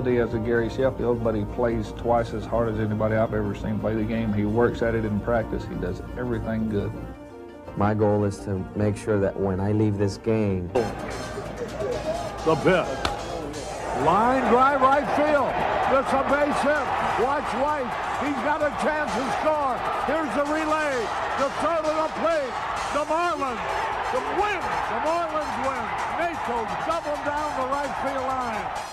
He has a Gary Sheffield, but he plays twice as hard as anybody I've ever seen play the game. He works at it in practice. He does everything good. My goal is to make sure that when I leave this game... The pitch. Line drive right field. It's a base hit. Watch White. He's got a chance to score. Here's the relay. The throw to the plate. The Marlins win. The Marlins win. Nacho double down the right field line.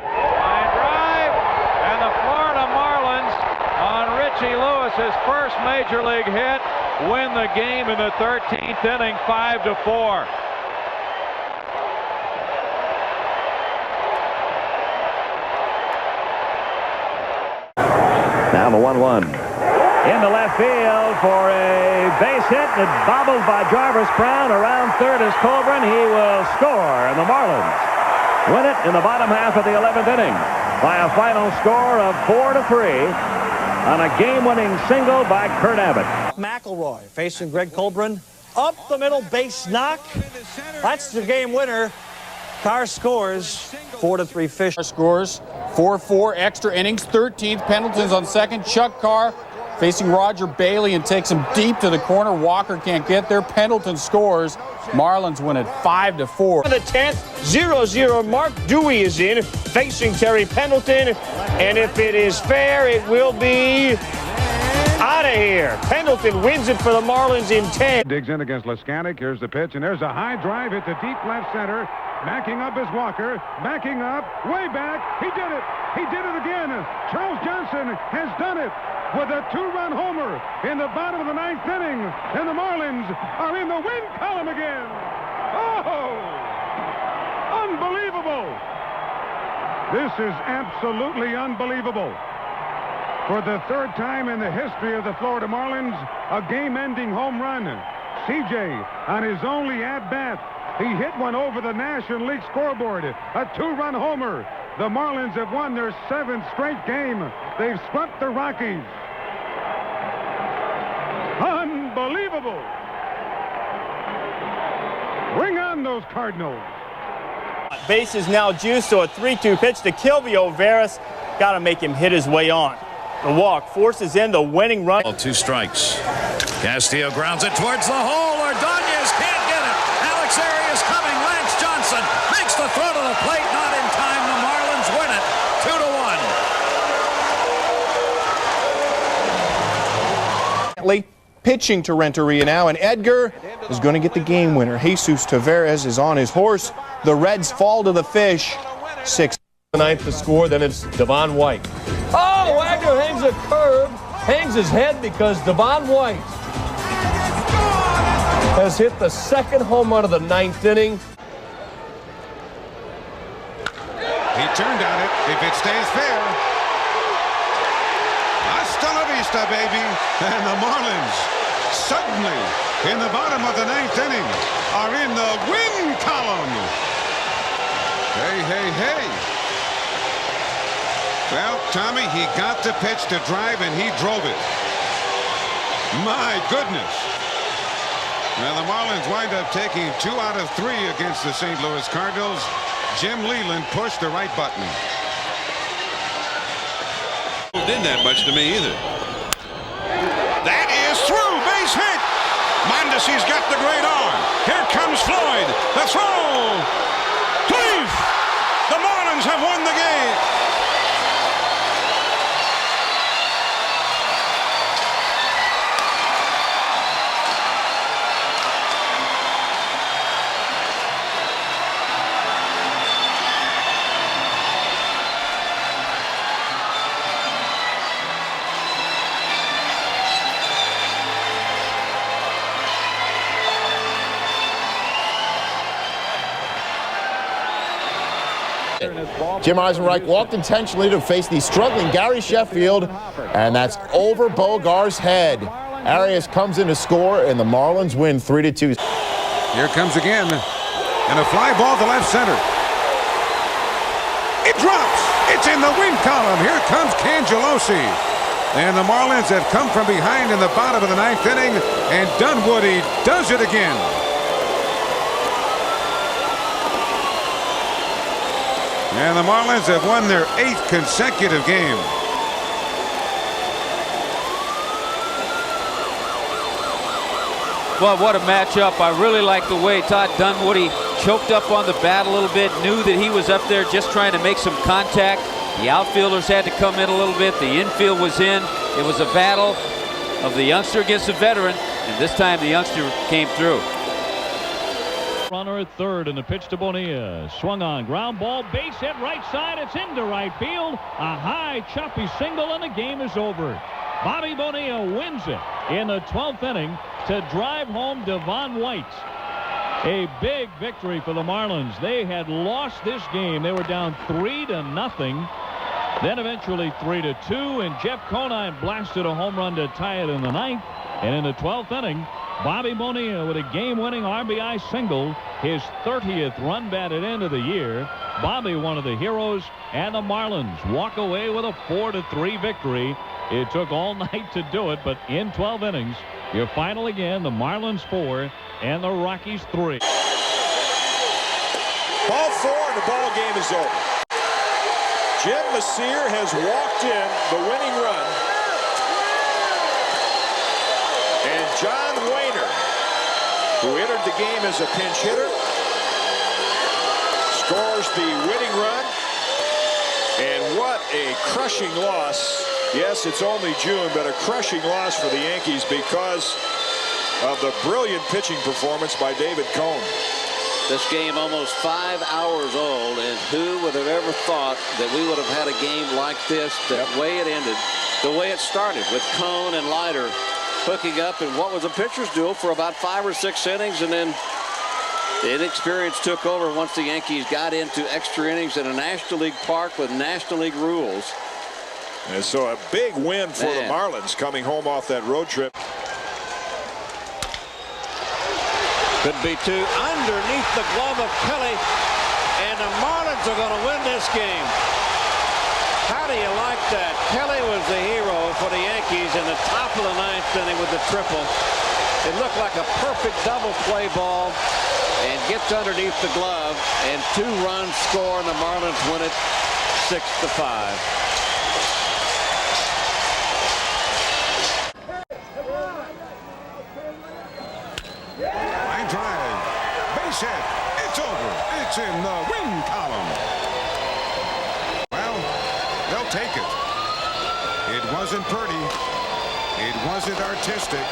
Line drive, and the Florida Marlins on Richie Lewis's first major league hit win the game in the 13th inning, 5-4. Now the 1-1. Into left field for a base hit. It bobbled by Jarvis Brown. Around third is Colburn. He will score, and the Marlins win it in the bottom half of the 11th inning by a final score of 4-3 on a game-winning single by Kurt Abbott. McElroy facing Greg Colburn. Up the middle, base knock. That's the game winner. Carr scores. 4-3 Fish. Scores 4-4 extra innings. 13th. Pendleton's on second. Chuck Carr facing Roger Bailey and takes him deep to the corner. Walker can't get there. Pendleton scores. Marlins win it 5-4. The 10th, 0-0. Mark Dewey is in, facing Terry Pendleton. And if it is fair, it will be out of here. Pendleton wins it for the Marlins in 10. Digs in against Lescanic. Here's the pitch, and there's a high drive hit to deep left center. Backing up is Walker. Backing up, way back. He did it. He did it again. Charles Johnson has done it with a two-run homer in the bottom of the 9th inning. And the Marlins are in the win column again. Oh! Unbelievable! This is absolutely unbelievable. For the third time in the history of the Florida Marlins, a game-ending home run. CJ on his only at-bat. He hit one over the National League scoreboard. A two-run homer. The Marlins have won their 7th straight game. They've swept the Rockies. Unbelievable. Bring on those Cardinals. Base is now juiced, so a 3-2 pitch to Kilvio Veras. Got to make him hit his way on. The walk forces in the winning run. 2 strikes. Castillo grounds it towards the hole. Ordonez can't get it. Alex Arias coming. Lance Johnson makes the throw to the plate. Not in time. The Marlins win it 2-1. Pitching to Renteria now, and Edgar is going to get the game winner. Jesus Taveras is on his horse. The Reds fall to the Fish. 6. 9th to score, then it's Devon White. Oh, Wagner hangs a curve, hangs his head because Devon White has hit the second home run of the 9th inning. He turned on it. If it stays fair. Hasta la vista, baby. And the Marlins suddenly, in the bottom of the 9th inning, are in the win column. Hey, hey, hey. Well, Tommy, he got the pitch to drive, and he drove it. My goodness. Now, the Marlins wind up taking 2 out of 3 against the St. Louis Cardinals. Jim Leland pushed the right button. Didn't that much to me either. That is through. Base hit. Mondesi's got the great arm. Here comes Floyd. The throw. Cleave. The Marlins have won the game. Jim Eisenreich walked intentionally to face the struggling Gary Sheffield, and that's over Bogar's head. Arias comes in to score, and the Marlins win 3-2. Here comes again, and a fly ball to left center. It drops. It's in the win column. Here comes Cangelosi. And the Marlins have come from behind in the bottom of the 9th inning, and Dunwoody does it again. And the Marlins have won their 8th consecutive game. Well, what a matchup. I really like the way Todd Dunwoody choked up on the bat a little bit, knew that he was up there just trying to make some contact. The outfielders had to come in a little bit. The infield was in. It was a battle of the youngster against the veteran, and this time the youngster came through. Runner at third, and the pitch to Bonilla. Swung on, ground ball, base hit right side. It's into right field. A high, choppy single, and the game is over. Bobby Bonilla wins it in the 12th inning to drive home Devon White. A big victory for the Marlins. They had lost this game. They were down 3-0. Then eventually 3-2, and Jeff Conine blasted a home run to tie it in the 9th. And in the 12th inning, Bobby Bonilla with a game-winning RBI single, his 30th run batted into the year. Bobby, one of the heroes, and the Marlins walk away with a 4-3 victory. It took all night to do it, but in 12 innings, your final again, the Marlins 4 and the Rockies 3. Ball 4 and the ball game is over. Jim Messier has walked in the winning run. And John Wayner, who entered the game as a pinch hitter, scores the winning run. And what a crushing loss. Yes, it's only June, but a crushing loss for the Yankees because of the brilliant pitching performance by David Cone. This game almost 5 hours old, and who would have ever thought that we would have had a game like this, the way it ended, the way it started with Cone and Leiter hooking up in what was a pitcher's duel for about 5 or 6 innings, and then the inexperience took over once the Yankees got into extra innings in a National League park with National League rules. And so a big win for the Marlins coming home off that road trip. Could be two underneath the glove of Kelly, and the Marlins are going to win this game. How do you like that? Kelly was the hero for the Yankees in the top of the 9th inning with the triple. It looked like a perfect double play ball, and gets underneath the glove, and 2 runs score, and the Marlins win it 6-5. Hit. It's over. It's in the win column. Well, they'll take it. It wasn't pretty. It wasn't artistic.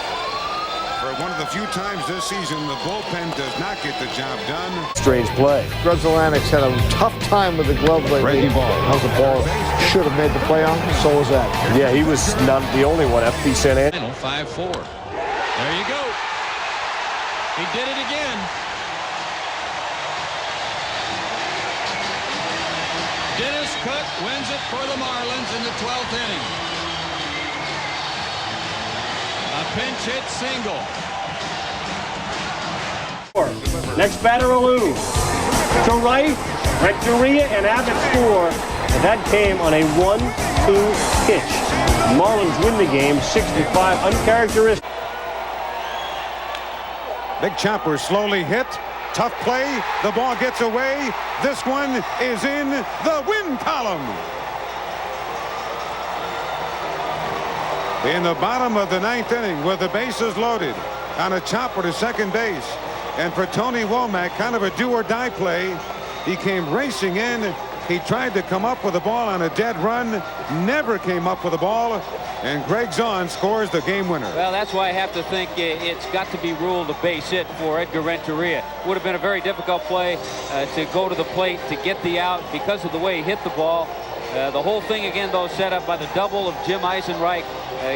For one of the few times this season, the bullpen does not get the job done. Strange play. Grudzelanix had a tough time with the glove lately. Breaking ball. That was a ball should have made the play on. So was that. Yeah, he was not the only one. FP sent in. 5-4. There you go. He did it again. Dennis Cook wins it for the Marlins in the 12th inning. A pinch hit single. Next batter, Alou. To right, Renteria and Abbott score. And that came on a 1-2 pitch. Marlins win the game 6-5. Uncharacteristic. Big chopper slowly hit. Tough play. The ball gets away. This one is in the win column. In the bottom of the 9th inning with the bases loaded on a chopper to second base. And for Tony Womack, kind of a do-or-die play. He came racing in. He tried to come up with the ball on a dead run. Never came up with the ball. And Greg Zahn scores the game winner. Well, that's why I have to think it's got to be ruled a base hit for Edgar Renteria. Would have been a very difficult play to go to the plate to get the out because of the way he hit the ball. The whole thing again, though, set up by the double of Jim Eisenreich.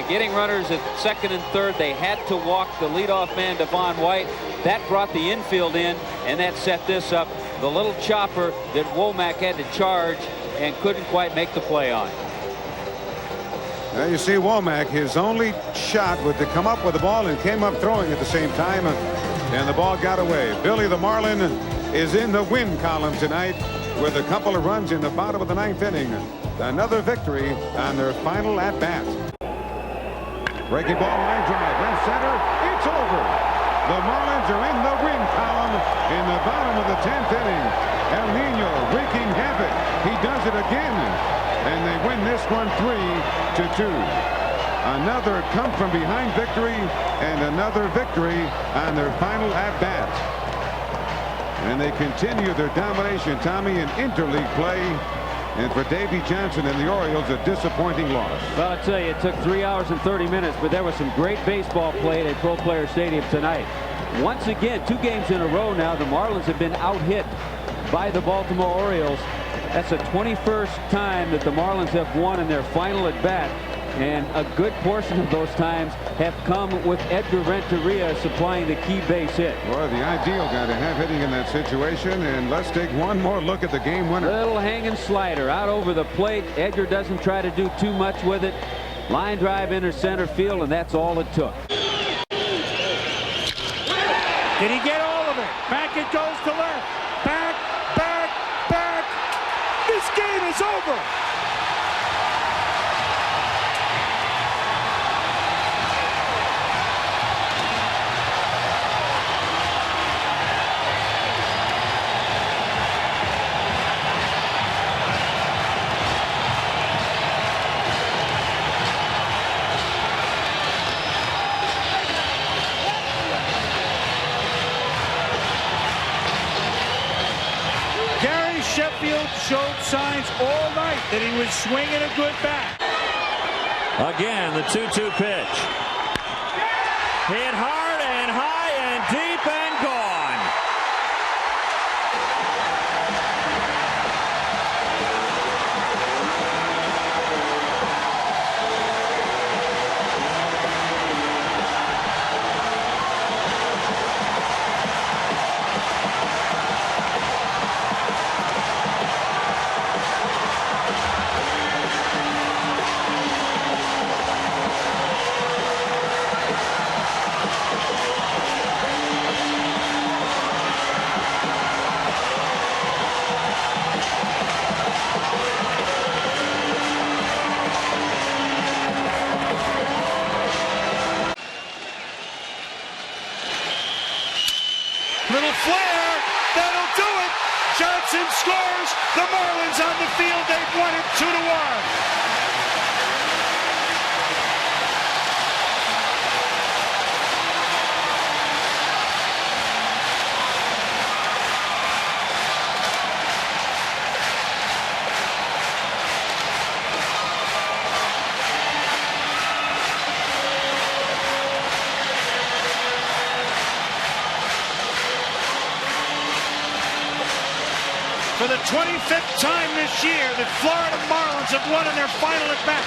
Getting runners at second and third, they had to walk the leadoff man, Devon White. That brought the infield in, and that set this up. The little chopper that Womack had to charge and couldn't quite make the play on. Now you see Womack, his only shot was to come up with the ball and came up throwing at the same time, and the ball got away. Billy the Marlin is in the win column tonight with a couple of runs in the bottom of the 9th inning. Another victory on their final at-bat. Breaking ball, line drive, left center, it's over. The Marlins are in the win column in the bottom of the 10th inning. El Nino wreaking havoc He does it again, and they win this one 3-2. Another come-from-behind victory and another victory on their final at-bat. And they continue their domination, Tommy, in interleague play. And for Davey Johnson and the Orioles, a disappointing loss. Well, I tell you, it took 3 hours and 30 minutes, but there was some great baseball played at Pro Player Stadium tonight. Once again, 2 games in a row now, the Marlins have been out-hit by the Baltimore Orioles. That's the 21st time that the Marlins have won in their final at-bat. And a good portion of those times have come with Edgar Renteria supplying the key base hit. Well, the ideal guy to have hitting in that situation. And let's take one more look at the game winner. Little hanging slider out over the plate. Edgar doesn't try to do too much with it. Line drive into center field, and that's all it took. Did he get all of it? Back it goes to left. Back, back, back. This game is over. Sheffield showed signs all night that he was swinging a good bat. Again, the 2-2 pitch. Hit hard and high and deep and gone. Little flare, that'll do it. Johnson scores. The Marlins on the field. They've won it 2-1. For the 25th time this year, the Florida Marlins have won in their final at-bat.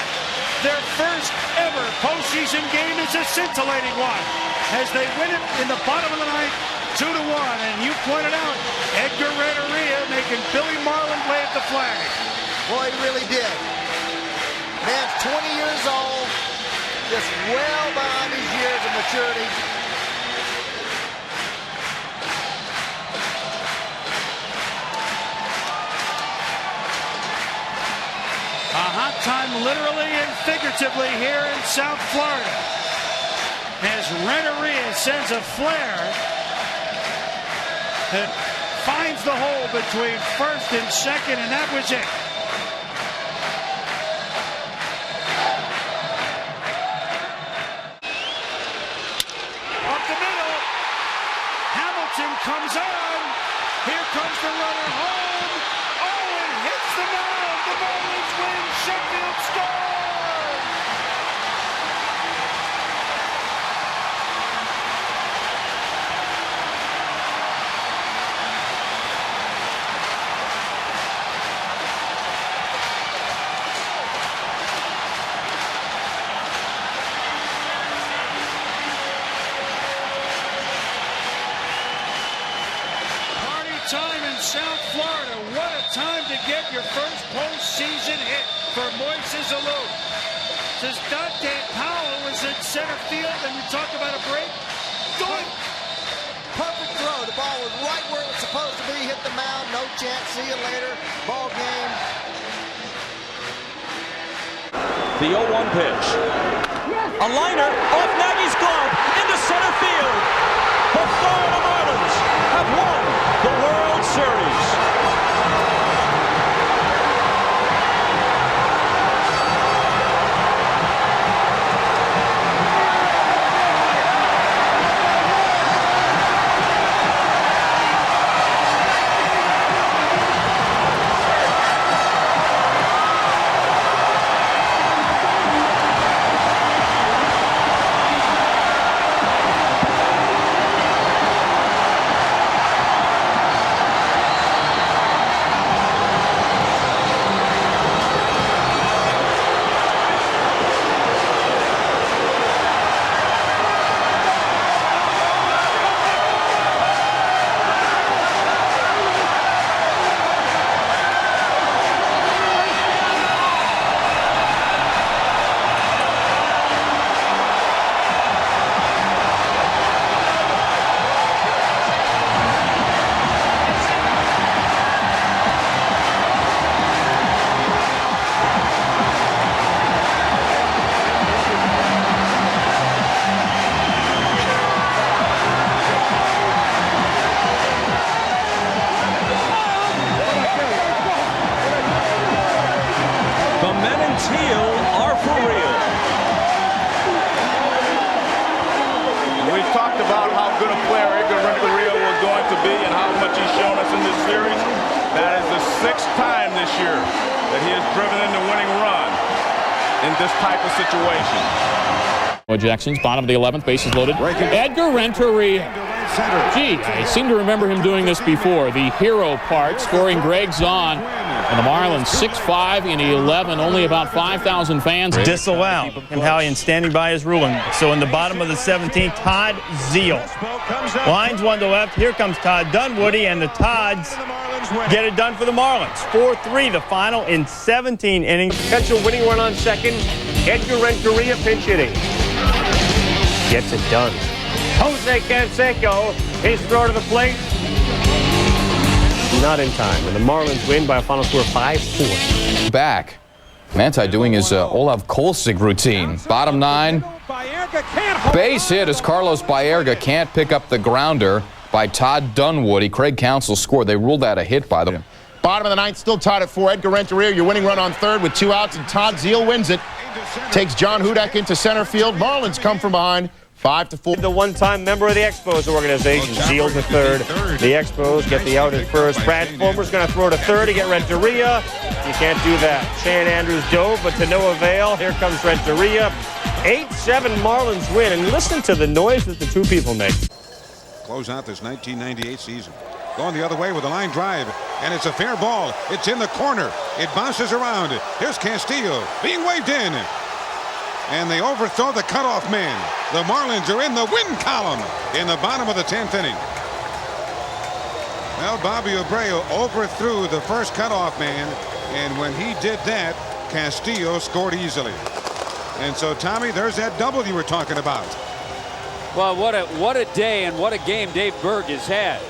Their first ever postseason game is a scintillating one as they win it in the bottom of the ninth, 2-1. And you pointed out Edgar Renteria making Billy Marlin wave the flag. Boy, he really did. Man's 20 years old, just well beyond his years of maturity. A hot time literally and figuratively here in South Florida as Renteria sends a flare that finds the hole between first and second, and that was it. Up the middle, Hamilton comes on. Here comes the runner home. Oh, and hits the mound. The Marlins win. Sheffield scores! Party time in South Florida. What a time to get your first postseason hit for Moises Alou. Says Dante Powell was in center field, and you talk about a break. Do it! Perfect throw. The ball was right where it was supposed to be. Hit the mound. No chance. See you later. Ball game. The 0-1 pitch. A liner off Nagy's glove into center field. The Florida Marlins have won the World Series. Gentile are for real. We've talked about how good a player Edgar Renteria was going to be and how much he's shown us in this series. That is the 6th time this year that he has driven in the winning run in this type of situation. Jackson's bottom of the 11th, bases loaded. Edgar Renteria. Gee, I seem to remember him doing this before. The hero part, scoring Greg Zahn. And the Marlins 6-5 in 11, only about 5,000 fans. Disallowed, and Hallian standing by his ruling. So in the bottom of the 17th, Todd Zeal. Lines one to left. Here comes Todd Dunwoody, and the Todds get it done for the Marlins. 4-3 the final in 17 innings. Potential winning run on second. Edgar Renteria pinch hitting. Gets it done. Jose Canseco, his throw to the plate. Not in time, and the Marlins win by a final score of 5-4. Back. Manti doing his Olav Kolzig routine. Bottom 9. Base hit as Carlos Baerga can't pick up the grounder by Todd Dunwoody. Craig Counsell scored. They ruled that a hit by them. Bottom of the 9th, still tied at 4. Edgar Renteria, your winning run on third with 2 outs, and Todd Zeal wins it. Takes John Hudak into center field. Marlins come from behind. 5-4. The one-time member of the Expos organization, Zeal to third. The Expos get the out at first. Brad Fulmer's going to throw to third to get Renteria. You can't do that. Shane Andrews dove, but to no avail. Here comes Renteria. 8-7 Marlins win, and listen to the noise that the two people make. Close out this 1998 season. Going the other way with a line drive, and it's a fair ball. It's in the corner. It bounces around. Here's Castillo being waved in. And they overthrow the cutoff man. The Marlins are in the win column in the bottom of the 10th inning. Well, Bobby Abreu overthrew the first cutoff man, and when he did that, Castillo scored easily. And so, Tommy, there's that double you were talking about. Well, what a day and what a game Dave Berg has had.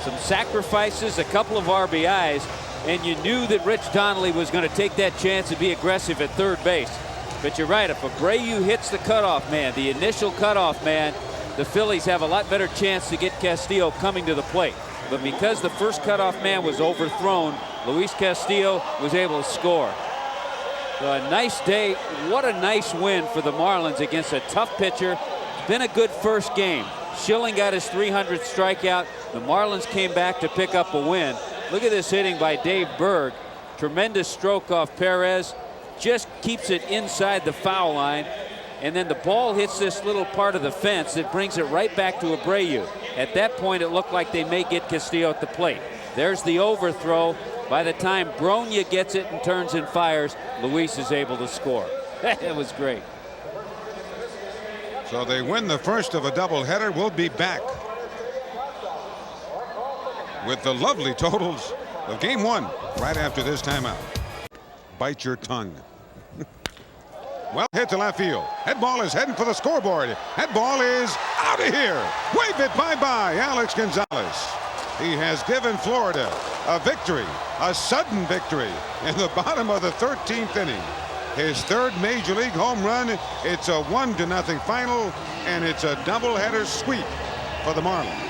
Some sacrifices, a couple of RBIs, and you knew that Rich Donnelly was going to take that chance and be aggressive at third base. But you're right, if Abreu hits the cutoff man, the initial cutoff man, the Phillies have a lot better chance to get Castillo coming to the plate. But because the first cutoff man was overthrown, Luis Castillo was able to score. So a nice day. What a nice win for the Marlins against a tough pitcher. It's been a good first game. Schilling got his 300th strikeout. The Marlins came back to pick up a win. Look at this hitting by Dave Berg. Tremendous stroke off Perez. Just keeps it inside the foul line, and then the ball hits this little part of the fence that brings it right back to Abreu. At that point, it looked like they may get Castillo at the plate. There's the overthrow. By the time Bronya gets it and turns and fires, Luis is able to score. It was great. So they win the first of a doubleheader. We'll be back with the lovely totals of Game 1 right after this timeout. Bite your tongue. Well, hit to left field. That ball is heading for the scoreboard. That ball is out of here. Wave it bye-bye, Alex Gonzalez. He has given Florida a victory, a sudden victory, in the bottom of the 13th inning. His third major league home run. It's a 1-0 final, and it's a doubleheader sweep for the Marlins.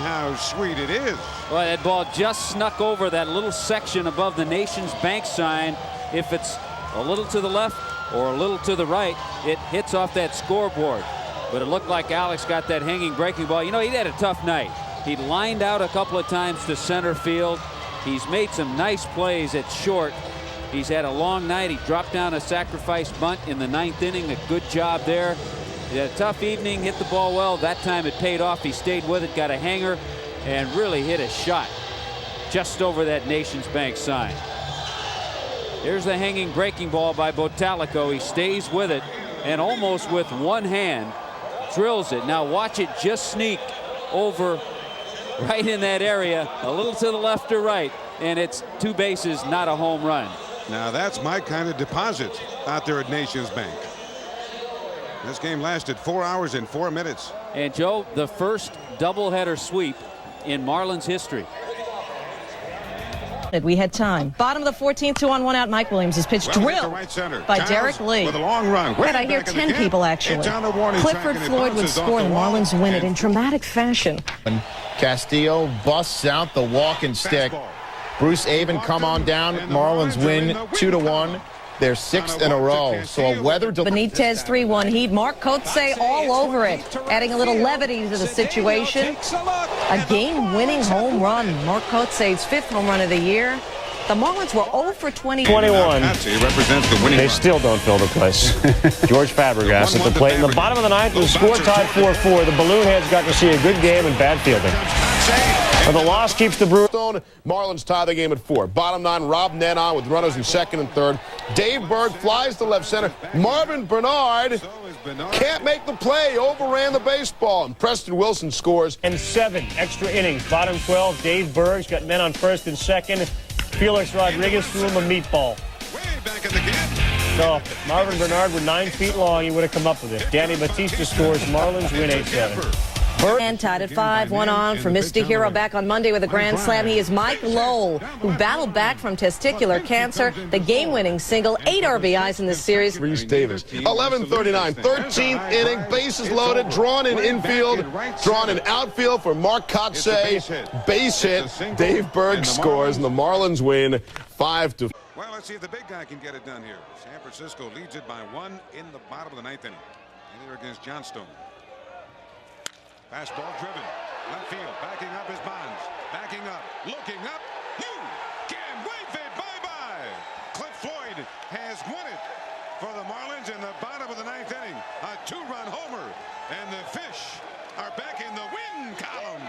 How sweet it is. Well, that ball just snuck over that little section above the Nations Bank sign. If it's a little to the left or a little to the right, it hits off that scoreboard. But it looked like Alex got that hanging breaking ball. You know, he had a tough night. He lined out a couple of times to center field. He's made some nice plays at short. He's had a long night. He dropped down a sacrifice bunt in the 9th inning. A good job there. He had a tough evening, hit the ball well. That time it paid off. He stayed with it, got a hanger, and really hit a shot just over that Nations Bank sign. Here's the hanging breaking ball by Botalico. He stays with it and almost with one hand drills it. Now watch it just sneak over right in that area, a little to the left or right, and it's 2 bases, not a home run. Now that's my kind of deposit out there at Nations Bank. This game lasted 4 hours and 4 minutes. And Joe, the first doubleheader sweep in Marlins history. We had time. Bottom of the 14th, 2-on-1 out. Mike Williams is pitched drilled by Giles Derek Lee. With a long run. Right, I hear 10 people actually. Clifford Floyd would score. The Marlins win it in dramatic fashion. Castillo busts out the walking stick. Bruce Avon come on down. Marlins win 2-1. Their 6th in a row. So a weather delay. Benitez 3-1 heat. Mark Kotze all over it, adding a little levity to the situation. A game-winning home run. Mark Kotze's 5th home run of the year. The Marlins were 0 for 21. Represents the winning. They still don't fill the place. George Fabregas at the plate. In the bottom of the 9th, the score tied 4-4. The Balloonheads got to see a good game and bad fielding. And the loss keeps the Brewers. Marlins tie the game at 4. Bottom 9, Rob Nett on with runners in 2nd and 3rd. Dave Berg flies to left center. Marvin Bernard can't make the play. Overran the baseball. And Preston Wilson scores. And 7 extra innings. Bottom 12, Dave Berg's got men on 1st and 2nd. Felix Rodriguez threw him a meatball. So Marvin Bernard with 9 feet long, he would have come up with it. Danny Batista scores. Marlins win 8-7. And tied at 5, one on for Mr. Hero back on Monday with a grand slam. He is Mike Lowell, who battled back from testicular cancer. The game-winning single, 8 RBIs in this series. Reese Davis, 11:39, 13th inning, bases loaded, drawn in infield, drawn in outfield for Mark Kotze. Base hit. Dave Berg scores, and the Marlins win 5-4. Well, let's see if the big guy can get it done here. San Francisco leads it by 1 in the bottom of the 9th inning. And here against Johnstone. Fastball driven. Left field. Backing up is Bonds. Backing up. Looking up. You can wave it. Bye-bye. Cliff Floyd has won it for the Marlins in the bottom of the 9th inning. A 2-run homer. And the Fish are back in the win column.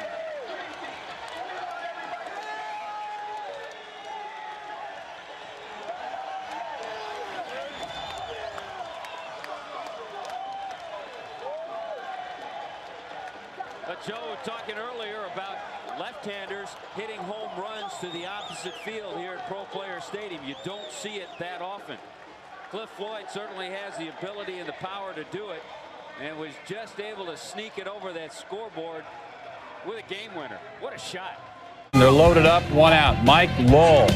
Joe talking earlier about left-handers hitting home runs to the opposite field here at Pro Player Stadium. You don't see it that often. Cliff Floyd certainly has the ability and the power to do it, and was just able to sneak it over that scoreboard with a game winner. What a shot. They're loaded up, 1 out. Mike Lowell,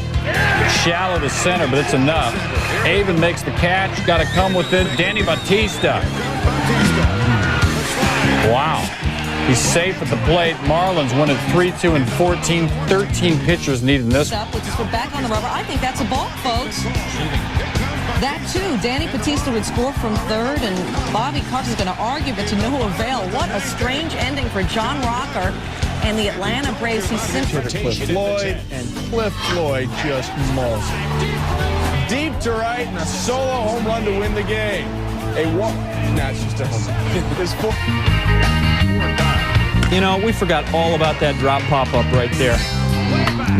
shallow to center, but it's enough. Avon makes the catch, got to come with it. Danny Batista. Wow. He's safe at the plate. Marlins win at 3-2 and 14. 13 pitchers needed in this. Which is put back on the rubber. I think that's a balk, folks. That too. Danny Batista would score from 3rd, and Bobby Cox is going to argue, but to no avail. What a strange ending for John Rocker and the Atlanta Braves. He's simply Cliff Floyd, and Cliff Floyd just mauls it. Deep to right, and a solo home run to win the game. A walk. Nah, it's just a home run. You know, we forgot all about that drop pop-up right there.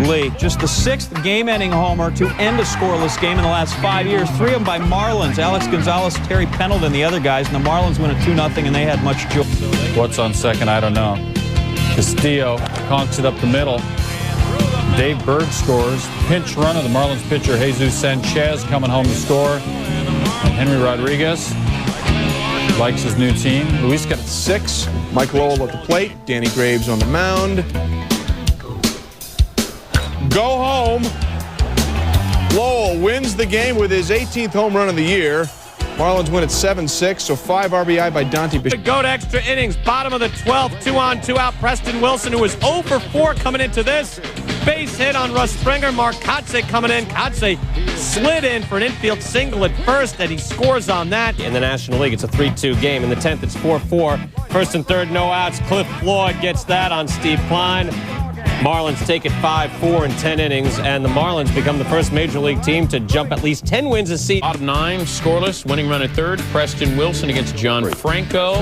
Lee, just the 6th game-ending homer to end a scoreless game in the last 5 years. 3 of them by Marlins. Alex Gonzalez, Terry Pendleton, the other guys. And the Marlins win at 2-0, and they had much joy. What's on second? I don't know. Castillo conks it up the middle. Dave Berg scores. Pinch runner, the Marlins pitcher Jesus Sanchez coming home to score. And Henry Rodriguez likes his new team. Luis got 6. Mike Lowell at the plate. Danny Graves on the mound. Go home. Lowell wins the game with his 18th home run of the year. Marlins win at 7-6, so 5 RBI by Dante Bichette. Go to extra innings. Bottom of the 12th, 2 on, 2 out. Preston Wilson, who was 0 for 4 coming into this. Base hit on Russ Springer. Mark Kotze coming in. Kotze slid in for an infield single at first, and he scores on that. In the National League, it's a 3-2 game. In the 10th, it's 4-4. 1st and 3rd, no outs. Cliff Floyd gets that on Steve Klein. Marlins take it 5-4 in 10 innings, and the Marlins become the first Major League team to jump at least 10 wins this season. Bottom 9, scoreless, winning run at 3rd. Preston Wilson against John Franco.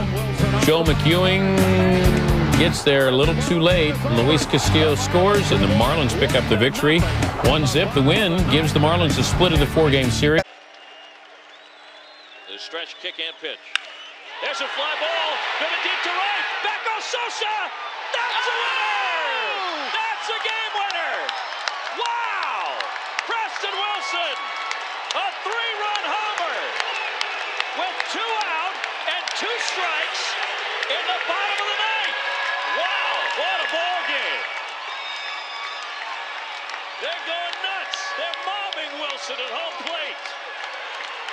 Joe McEwing gets there a little too late. Luis Castillo scores, and the Marlins pick up the victory. 1-0. The win gives the Marlins a split of the 4-game series. The stretch kick and pitch. There's a fly ball. Driven deep to right. Back goes Sosa. That's a winner! That's a game winner! Wow! Preston Wilson, a 3-run homer with 2 out and 2 strikes in the bottom of the 9th. Wow! What a ball game! They're going nuts. They're mobbing Wilson at home plate.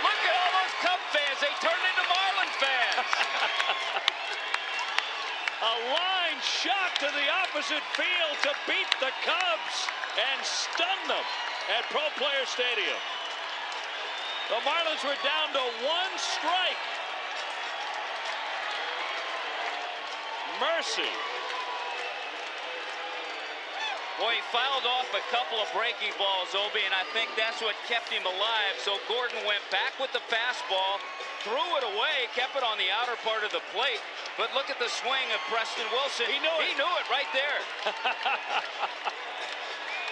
Look at all those Cub fans. They turned into Marlin fans. A line shot to the opposite field to beat the Cubs. and stunned them at Pro Player Stadium. The Marlins were down to 1 strike. Mercy. Boy, he fouled off a couple of breaking balls, Obi, and I think that's what kept him alive. So Gordon went back with the fastball, threw it away, kept it on the outer part of the plate. But look at the swing of Preston Wilson. He knew it right there.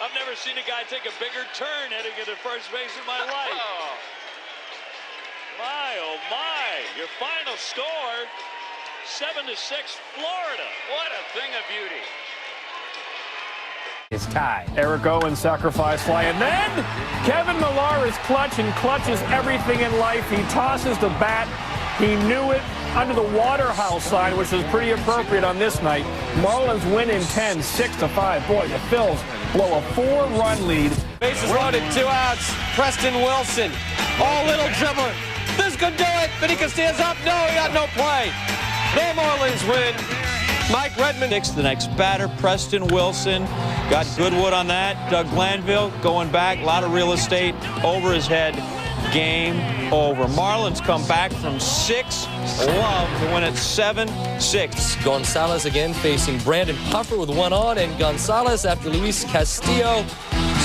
I've never seen a guy take a bigger turn heading into first base in my life. My, oh my. Your final score, 7-6 Florida. What a thing of beauty. It's tied. Eric Owens sacrifice fly, and then Kevin Millar is clutch and clutches everything in life. He tosses the bat. He knew it under the Waterhouse sign, which is pretty appropriate on this night. Marlins win in 10, 6-5. Boy, the Phils blow a 4-run lead. Bases loaded, 2 outs. Preston Wilson, all little dribbler. This could do it. Benitez stands up. No, he got no play. The Marlins win. Mike Redmond. The next batter, Preston Wilson. Got Goodwood on that. Doug Glanville going back. A lot of real estate over his head. Game over. Marlins come back from 6-love to win it 7-6. Gonzalez again facing Brandon Puffer with 1 on, and Gonzalez, after Luis Castillo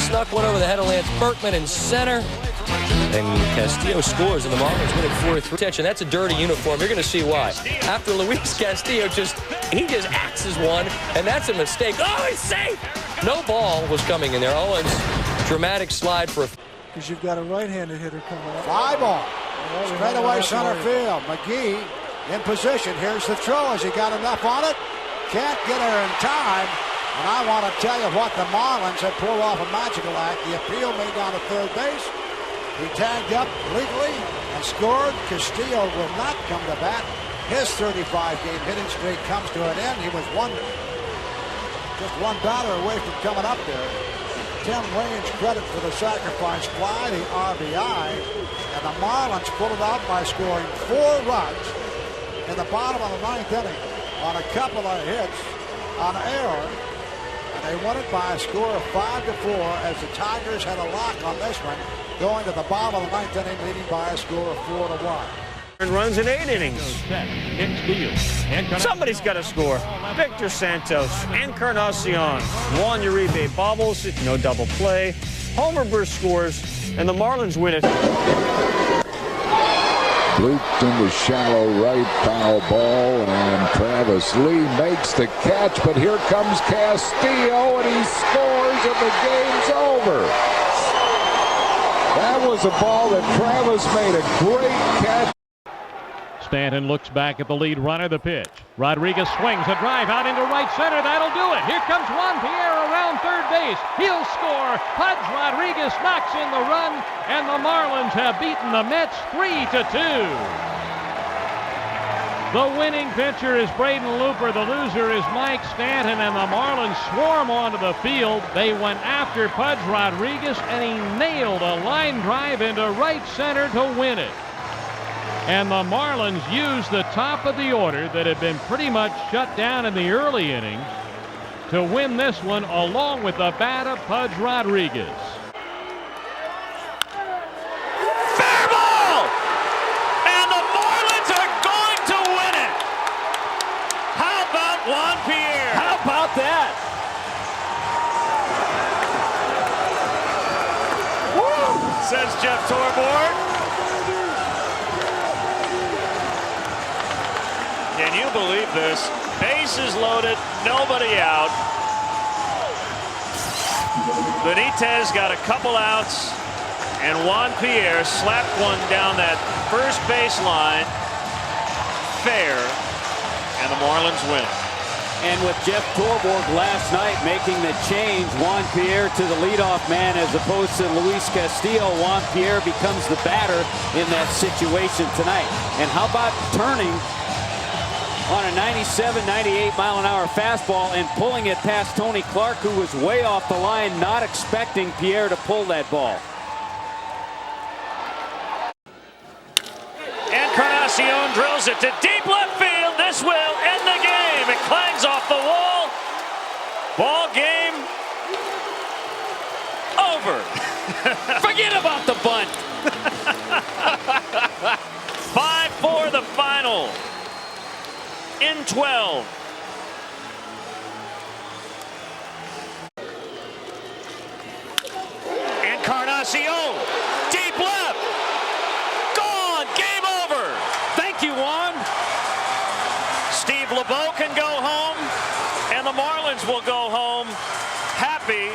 snuck one over the head of Lance Berkman in center. And Castillo scores, and the Marlins win it 4-3. And that's a dirty uniform. You're going to see why. After Luis Castillo just axes one, and that's a mistake. Oh, he's safe! No ball was coming in there. Owens, dramatic slide for a... Because you've got a right-handed hitter coming up. Fly ball. Straight away center field. McGee in position. Here's the throw. Has he got enough on it? Can't get her in time. And I want to tell you what, the Marlins have pulled off a magical act. The appeal made down to third base. He tagged up legally and scored. Castillo will not come to bat. His 35-game hitting streak comes to an end. He was just one batter away from coming up there. Tim Raines credit for the sacrifice fly, the RBI, and the Marlins pulled it out by scoring 4 runs in the bottom of the 9th inning on a couple of hits on error. And they won it by a score of 5-4 as the Tigers had a lock on this one, going to the bottom of the 9th inning, leading by a score of 4-1. And runs in 8 innings. Somebody's got to score. Victor Santos, Encarnacion, Juan Uribe bobbles, no double play. Homer Burst scores, and the Marlins win it. Looped into shallow right, foul ball, and Travis Lee makes the catch, but here comes Castillo, and he scores, and the game's over. That was a ball that Travis made a great catch. Stanton looks back at the lead runner. The pitch. Rodriguez swings a drive out into right center. That'll do it. Here comes Juan Pierre around third base. He'll score. Pudge Rodriguez knocks in the run, and the Marlins have beaten the Mets 3-2. The winning pitcher is Braden Looper. The loser is Mike Stanton, and the Marlins swarm onto the field. They went after Pudge Rodriguez, and he nailed a line drive into right center to win it. And the Marlins used the top of the order that had been pretty much shut down in the early innings to win this one, along with the bat of Pudge Rodriguez. Fair ball! And the Marlins are going to win it! How about Juan Pierre? How about that? Woo! Says Jeff Torborg. Can you believe this? Bases loaded, nobody out. Benitez got a couple outs, and Juan Pierre slapped one down that first baseline. Fair, and the Marlins win. And with Jeff Torborg last night making the change, Juan Pierre to the leadoff man as opposed to Luis Castillo, Juan Pierre becomes the batter in that situation tonight. And how about turning on a 97, 98 mile an hour fastball and pulling it past Tony Clark, who was way off the line, not expecting Pierre to pull that ball. Encarnacion drills it to deep left field. This will end the game. It clangs off the wall. Ball game over. Forget about the bunt. 5-4 the final. In 12. Encarnacion. Deep left. Gone. Game over. Thank you, Juan. Steve LeBeau can go home, and the Marlins will go home happy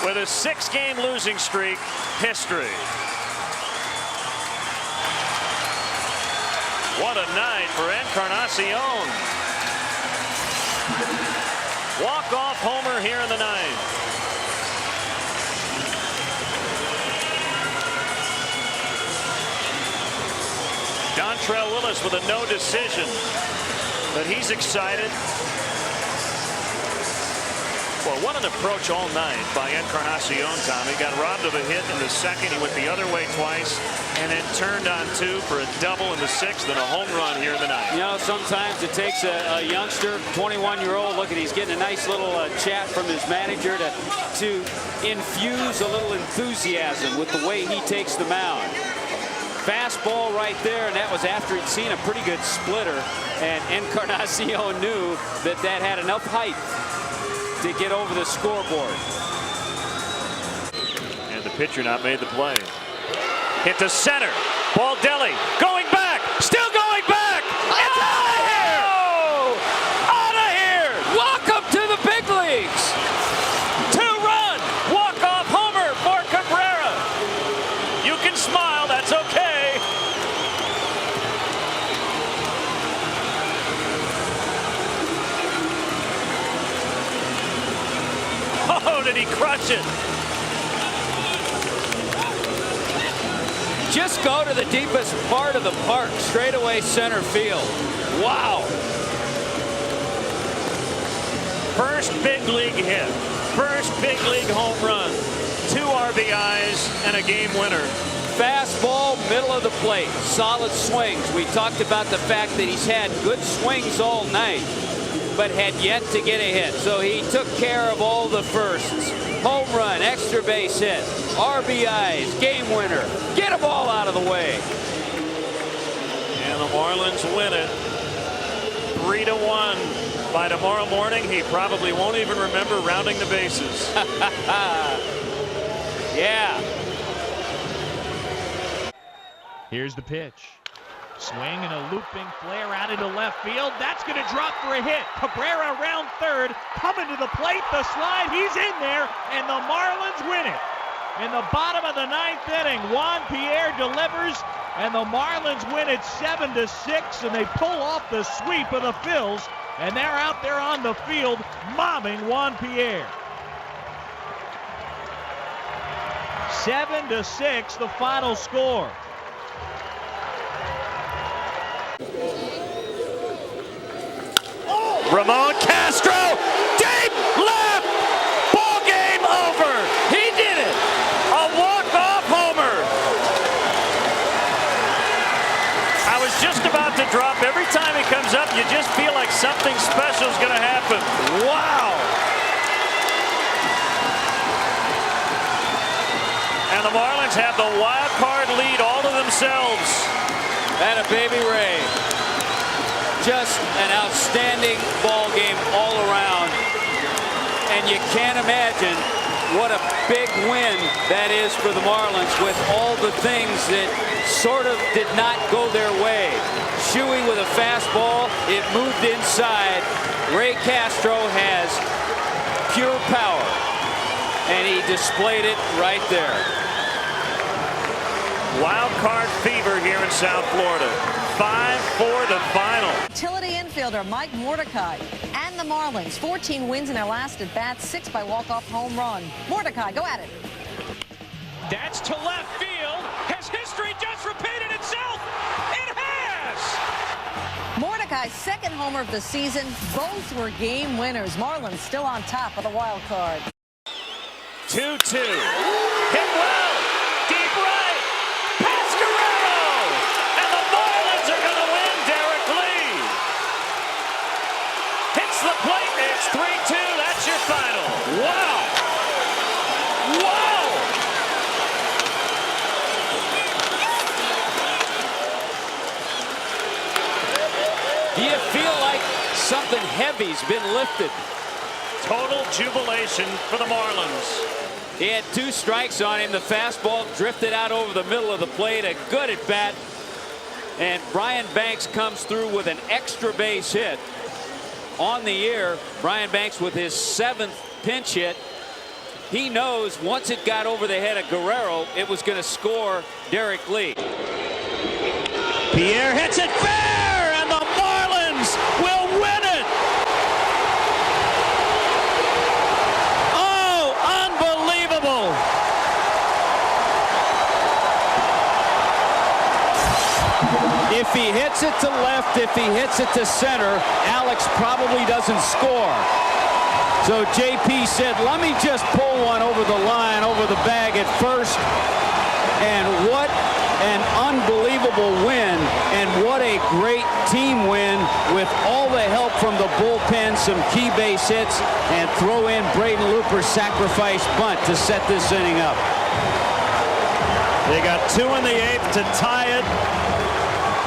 with a 6-game losing streak history. What a night for Encarnacion. Walk-off homer here in the ninth. Dontrell Willis with a no decision, but he's excited. Well, what an approach all night by Encarnacion, Tom. He got robbed of a hit in the second. He went the other way twice and then turned on 2 for a double in the 6th and a home run here in the ninth. You know, sometimes it takes a youngster, 21-year-old. Look at, he's getting a nice little chat from his manager to infuse a little enthusiasm with the way he takes the mound. Fastball right there, and that was after he'd seen a pretty good splitter, and Encarnacion knew that that had enough height to get over the scoreboard. And the pitcher not made the play. Hit to center. Baldelli going back. Still going back. It's out of here. Out of here. Welcome to the big leagues. 2-run walk-off homer for Cabrera. You can smile. That's okay. Oh, did he crush it? Just go to the deepest part of the park, straightaway center field. Wow. First big league hit. First big league home run. 2 RBIs and a game winner. Fastball, middle of the plate. Solid swings. We talked about the fact that he's had good swings all night, but had yet to get a hit. So he took care of all the firsts. Home run, extra base hit, RBIs, game winner. Get them all out of the way. And the Marlins win it 3-1. By tomorrow morning, he probably won't even remember rounding the bases. Yeah. Here's the pitch. Swing and a looping flare out into left field. That's going to drop for a hit. Cabrera around third, coming to the plate. The slide, he's in there, and the Marlins win it. In the bottom of the 9th inning, Juan Pierre delivers, and the Marlins win it 7-6, and they pull off the sweep of the Phils, and they're out there on the field mobbing Juan Pierre. 7-6, the final score. Ramon Castro, deep left, ball game over. He did it, a walk-off homer. I was just about to drop. Every time he comes up, you just feel like something special is going to happen. Wow. And the Marlins have the wild card lead all to themselves. And a baby Ray. Just an outstanding ball game all around, and you can't imagine what a big win that is for the Marlins with all the things that sort of did not go their way. Shuey with a fastball, it moved inside. Ray Castro has pure power, and he displayed it right there. Wild card fever here in South Florida. 5-4 the final. Utility infielder Mike Mordecai and the Marlins. 14 wins in their last at bat, 6 by walk-off home run. Mordecai, go at it. That's to left field. Has history just repeated itself? It has! Mordecai's second homer of the season. Both were game winners. Marlins still on top of the wild card. 2-2. Hit well. Deep right. Past Guerrero. And the Marlins are going to win. Derek Lee hits the plate. It's 3-2. That's your final. Wow. Wow. something heavy's been lifted. Total jubilation for the Marlins. He had 2 strikes on him. The fastball drifted out over the middle of the plate. A good at bat. And Brian Banks comes through with an extra base hit. On the year, Brian Banks with his 7th pinch hit. He knows once it got over the head of Guerrero, it was going to score Derek Lee. Pierre hits it fair, and the Marlins will win it. Oh, unbelievable. If he hits it to left, if he hits it to center, Alex probably doesn't score. So JP said, let me just pull one over the line, over the bag at first. And what an unbelievable win, and what a great team win with all the help from the bullpen, some key base hits, and throw in Braden Looper's sacrifice bunt to set this inning up. They got 2 in the 8th to tie it.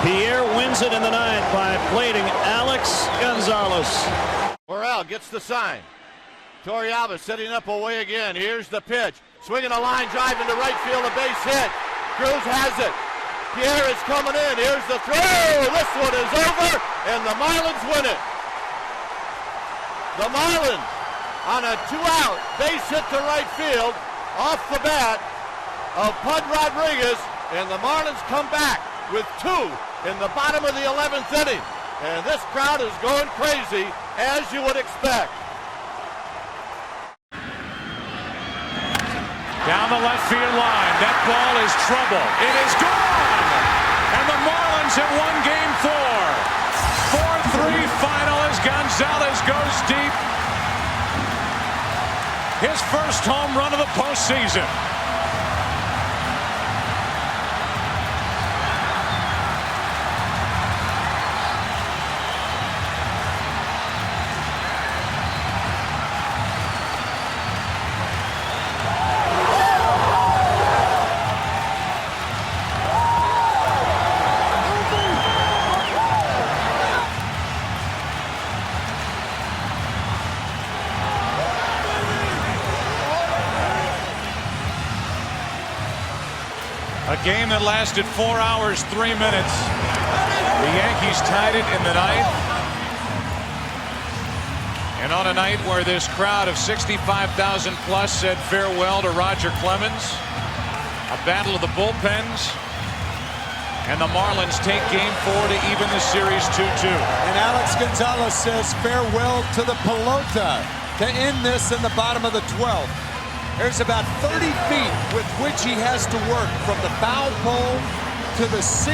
Pierre wins it in the 9th by plating Alex Gonzalez. Morel gets the sign. Torrealba setting up away again. Here's the pitch. Swinging a line drive into right field, a base hit. Cruz has it. Pierre is coming in. Here's the throw. This one is over, and the Marlins win it. The Marlins on a 2-out base hit to right field off the bat of Pud Rodriguez, and the Marlins come back with 2 in the bottom of the 11th inning. And this crowd is going crazy, as you would expect. Down the left field line. That ball is trouble. It is gone. And the Marlins have won game 4. 4-3 final as Gonzalez goes deep. His first home run of the postseason. A game that lasted 4 hours, 3 minutes. The Yankees tied it in the 9th. And on a night where this crowd of 65,000 plus said farewell to Roger Clemens, a battle of the bullpens, and the Marlins take game 4 to even the series 2-2. And Alex Gonzalez says farewell to the pelota to end this in the bottom of the 12th. There's about 30 feet with which he has to work from the foul pole to the C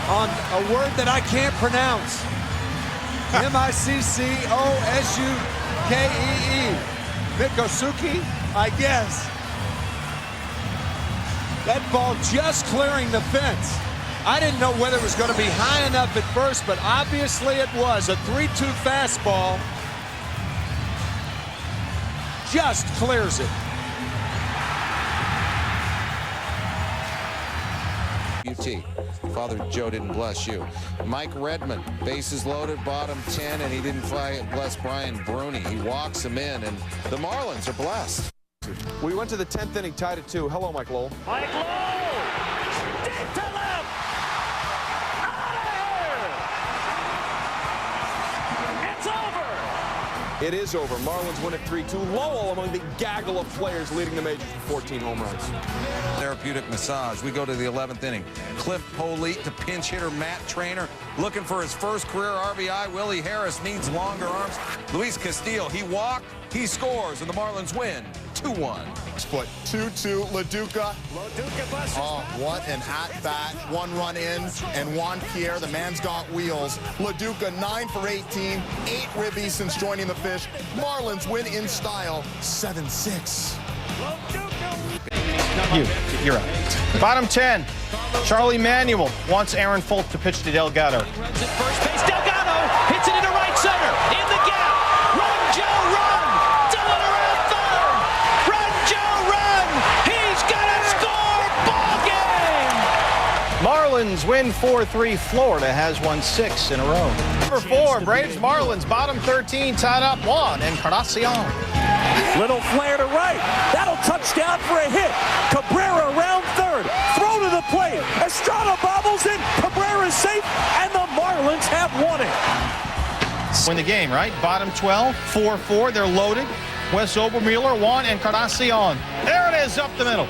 on a word that I can't pronounce. M-I-C-C-O-S-U-K-E-E. Mikosuke, I guess. That ball just clearing the fence. I didn't know whether it was going to be high enough at first, but obviously it was. A 3-2 fastball. Just clears it. UT. Father Joe didn't bless you. Mike Redmond, bases loaded, bottom 10, and he didn't bless Brian Bruni. He walks him in, and the Marlins are blessed. We went to the 10th inning, tied at 2. Hello, Mike Lowell. Mike Lowell! Deep to left! It's over! It is over. Marlins win at 3-2. Lowell among the gaggle of players leading the majors with 14 home runs. Therapeutic massage. We go to the 11th inning. Cliff Polite to pinch hitter Matt Trainer. Looking for his first career RBI. Willie Harris needs longer arms. Luis Castillo, he walked, he scores, and the Marlins win 2-1. Foot 2-2, LaDuca. Oh, what an at-bat. 1 run in, and Juan Pierre, the man's got wheels. LaDuca 9 for 18, 8 ribbies since joining the Fish. Marlins win in style, 7-6. You're out. Bottom 10, Charlie Manuel wants Aaron Folk to pitch to Delgado. Runs at first base. Delgado hits it into right center. In the gap. Run, Joe, run. Dylan around third. Run, Joe, run. He's got to score. Ball game. Marlins win 4-3. Florida has won 6 in a row. Number 4, Braves Marlins, bottom 13, tied up Juan Encarnacion. Little flare to right. That'll touch down for a hit. Cabrera around third. Throw to the plate. Estrada bobbles in. Cabrera's safe, and the Marlins have won it. Win the game, right? Bottom 12, 4-4. They're loaded. Wes Obermueller, Juan Encarnacion. There it is, up the middle.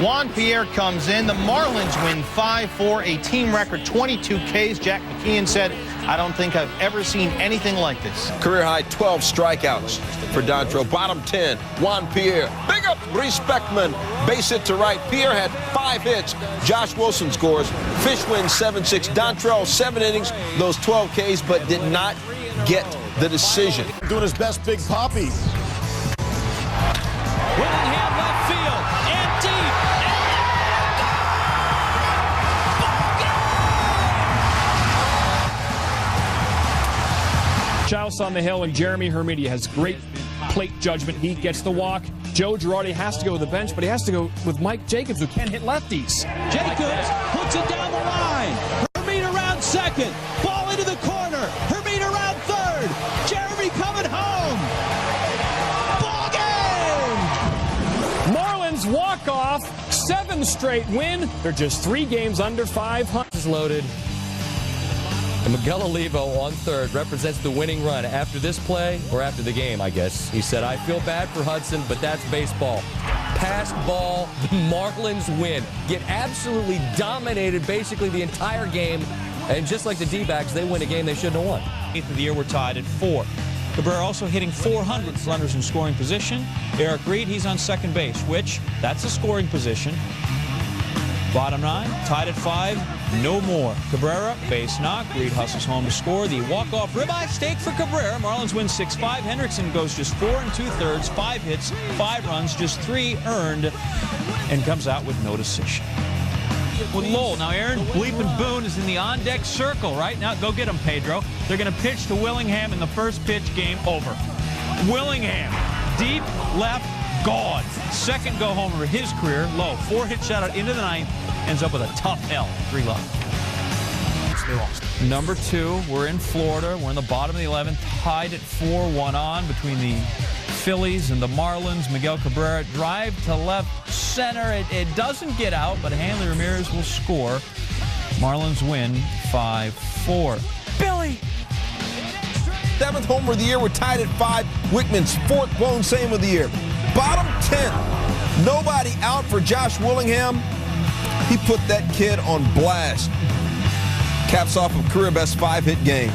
Juan Pierre comes in. The Marlins win 5-4, a team record 22 Ks. Jack McKeon said, I don't think I've ever seen anything like this. Career high 12 strikeouts for Dontrelle. Bottom 10, Juan Pierre. Big up, respectman. Base hit to right. Pierre had 5 hits. Josh Wilson scores. Fish wins 7-6. Dontrelle, 7 innings, those 12 Ks, but did not get the decision. Doing his best Big Poppy. Willingham left field and deep. Chouse on the hill, and Jeremy Hermedia has great plate judgment. He gets the walk. Joe Girardi has to go to the bench, but he has to go with Mike Jacobs, who can't hit lefties. Jacobs puts it down the line. Hermida around second. Ball into the corner. Hermida around third. Jeremy coming home. Ball game! Marlins walk off, 7 straight win. They're just 3 games under 500. Is loaded. And Miguel Olivo on third represents the winning run after this play, or after the game, I guess. He said, I feel bad for Hudson, but that's baseball. Passed ball, the Marlins win. Get absolutely dominated basically the entire game. And just like the D-backs, they win a game they shouldn't have won. 8th of the year, we're tied at 4. Cabrera also hitting 400 runners in scoring position. Eric Reed, he's on second base, which, that's a scoring position. Bottom 9, tied at 5, no more. Cabrera, base knock. Reed hustles home to score. The walk-off ribeye steak for Cabrera. Marlins win 6-5. Hendrickson goes just 4 2/3, 5 hits, 5 runs, just 3 earned, and comes out with no decision. With Lowell. Now Aaron Bleepin Boone is in the on-deck circle right now. Go get him, Pedro. They're going to pitch to Willingham in the first pitch, game over. Willingham, deep left, gone. Second go home of his career. Low, 4-hit shutout into the 9th. Ends up with a tough L, 3 left. Number 2, we're in Florida. We're in the bottom of the 11th, tied at 4, 1 on between the Phillies and the Marlins. Miguel Cabrera, drive to left center. It doesn't get out, but Hanley Ramirez will score. Marlins win 5-4. Billy! 7th homer of the year. We're tied at 5. Wickman's 4th blown save of the year. Bottom 10. Nobody out for Josh Willingham. He put that kid on blast. Caps off a career-best 5-hit game.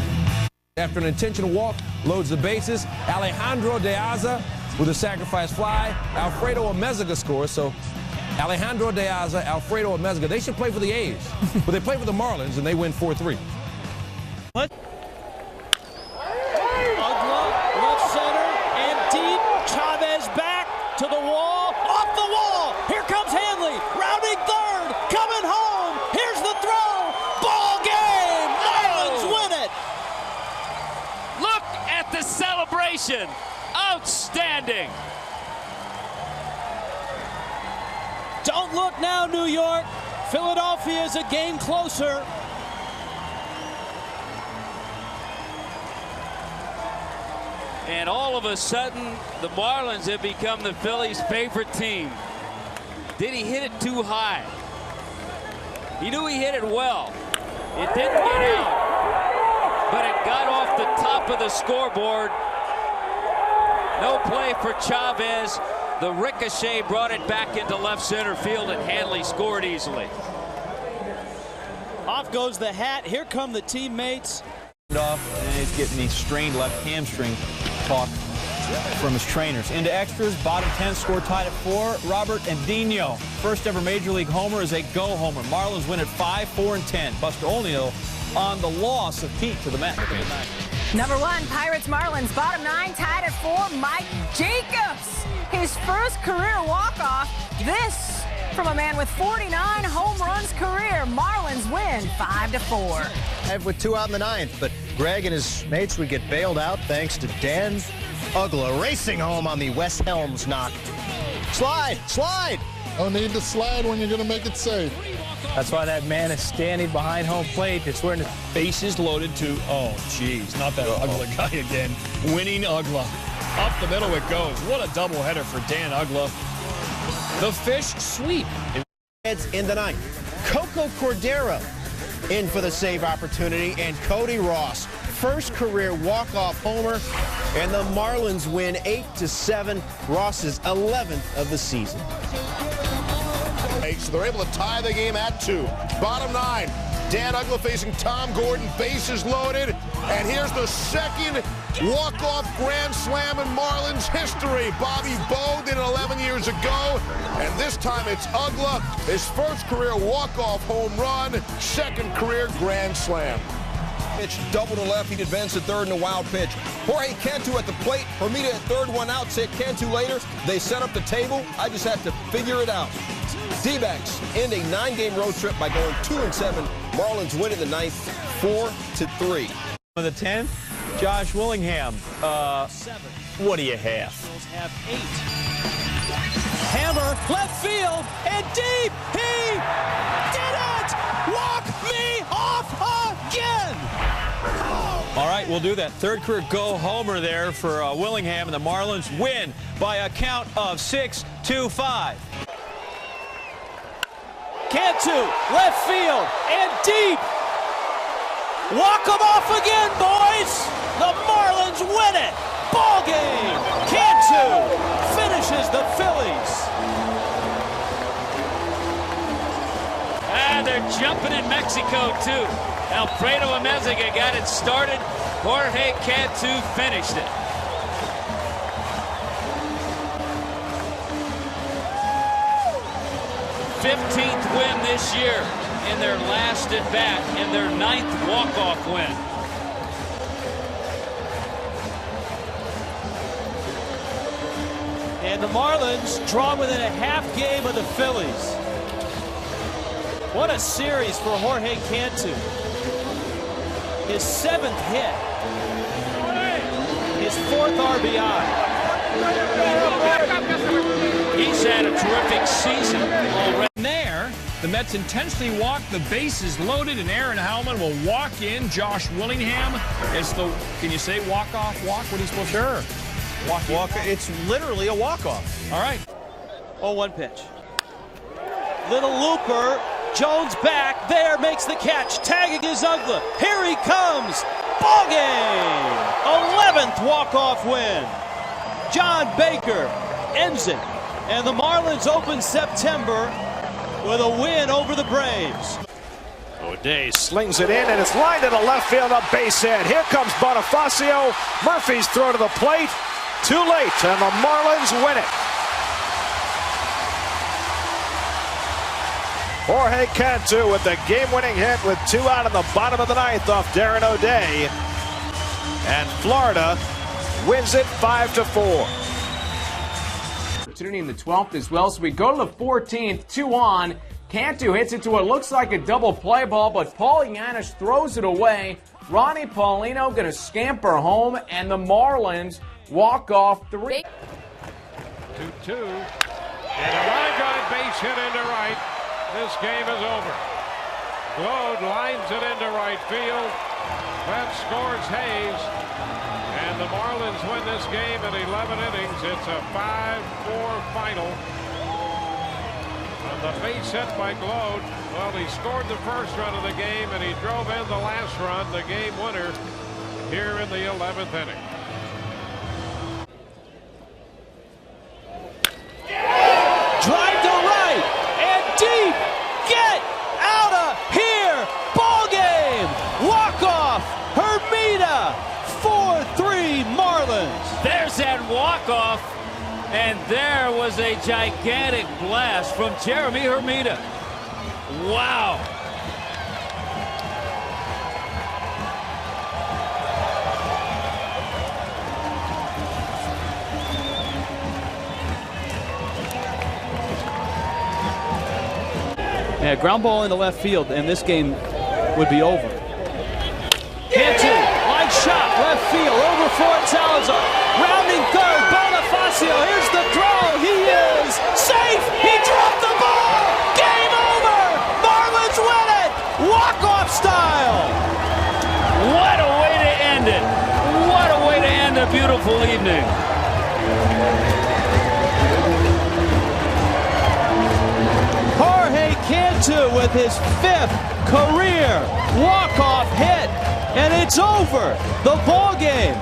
After an intentional walk, loads the bases. Alejandro De Aza with a sacrifice fly. Alfredo Amezaga scores. So Alejandro De Aza, Alfredo Amezaga, they should play for the A's. But they play for the Marlins, and they win 4-3. Left center and deep. Chavez back to the wall. Off the wall. Here comes Hanley. Rounding third. Coming home. Here's the throw. Ball game. Marlins win it. Look at the celebration. Outstanding. Don't look now, New York. Philadelphia is a game closer. And all of a sudden, the Marlins have become the Phillies' favorite team. Did he hit it too high? He knew he hit it well. It didn't get out, but it got off the top of the scoreboard. No play for Chavez. The ricochet brought it back into left center field, and Hanley scored easily. Off goes the hat. Here come the teammates. Off, and he's getting the strained left hamstring talk from his trainers. Into extras, bottom 10, score tied at 4. Robert Andino, first ever Major League homer, is a go homer. Marlins win at 5, 4, and 10. Buster Olney on the loss of Pete to the Mets. Number 1, Pirates Marlins, bottom 9, tied at 4. Mike Jacobs, his first career walk-off. This from a man with 49 home runs career. Marlins win 5-4. With 2 out in the 9th, but Greg and his mates would get bailed out thanks to Dan Ugla racing home on the Wes Helms knock. Slide, slide. No need to slide when you're going to make it safe. That's why that man is standing behind home plate. It's where the Bases loaded to, oh, geez, not that Ugla guy again. Winning Ugla. Up the middle it goes. What a doubleheader for Dan Ugla. The Fish sweep. Heads in the ninth. Coco Cordero in for the save opportunity, and Cody Ross, first career walk-off homer, and the Marlins win 8-7, Ross's 11th of the season. So they're able to tie the game at 2. Bottom 9, Dan Ugla facing Tom Gordon, bases loaded, and here's the second walk-off grand slam in Marlins history. Bobby Bo did it 11 years ago, and this time it's Ugla, his first career walk-off home run, second career grand slam. Pitch double to left. He'd advance to third in a wild pitch. Jorge Cantu at the plate. Hermida at third, one out. Say Cantu later. They set up the table. I just had to figure it out. D-backs end a 9-game road trip by going 2-7. Marlins win in the 9th, 4-3. For the 10th, Josh Willingham. 7. What do you have? Have 8. Hammer, left field, and deep. He did it! Walk me off again! All right, we'll do that. Third career go homer there for Willingham, and the Marlins win by a count of 6-5. Cantu, left field, and deep. Walk them off again, boys. The Marlins win it. Ball game. Cantu finishes the Phillies. And they're jumping in Mexico, too. Alfredo Amezaga got it started. Jorge Cantu finished it. th win this year in their last at bat, in their 9th walk-off win. And the Marlins draw within a half game of the Phillies. What a series for Jorge Cantu. His 7th hit. His 4th RBI. He's had a terrific season already. There, the Mets intentionally walk the bases loaded, and Aaron Howman will walk in Josh Willingham as the, can you say walk-off walk? What are you supposed to do? Walk. It's literally a walk-off. All right. 0-1 pitch. Little looper. Jones back. There, makes the catch. Tagging is Ugla. Here he comes. Ball game. 11th walk-off win. John Baker ends it. And the Marlins open September with a win over the Braves. O'Day slings it in, and it's lined to the left field, a base hit. Here comes Bonifacio. Murphy's throw to the plate. Too late, and the Marlins win it. Jorge Cantu with the game-winning hit with 2 out in the bottom of the 9th off Darren O'Day. And Florida wins it 5-4. Opportunity in the 12th as well, so we go to the 14th, 2 on. Cantu hits it to what looks like a double play ball, but Paul Yanis throws it away. Ronnie Paulino going to scamper home, and the Marlins walk off 3. 2-2. And a line drive base hit into right. This game is over. Glode lines it into right field. That scores Hayes. And the Marlins win this game in 11 innings. It's a 5-4 final. And the base hit by Glode. Well, he scored the first run of the game, and he drove in the last run, the game winner, here in the 11th inning. Drive to right and deep. Get out of here. Ball game. Walk off. Hermida. 4-3 Marlins. There's that walk-off, and there was a gigantic blast from Jeremy Hermida. Wow. Yeah, ground ball into left field, and this game would be over. Cantu, line shot, left field, over Ford Salazar. Rounding third, Bonifacio, here's the throw. He is safe. He dropped the wonderful evening. Jorge Cantu with his 5th career walk-off hit, and it's over. The ball game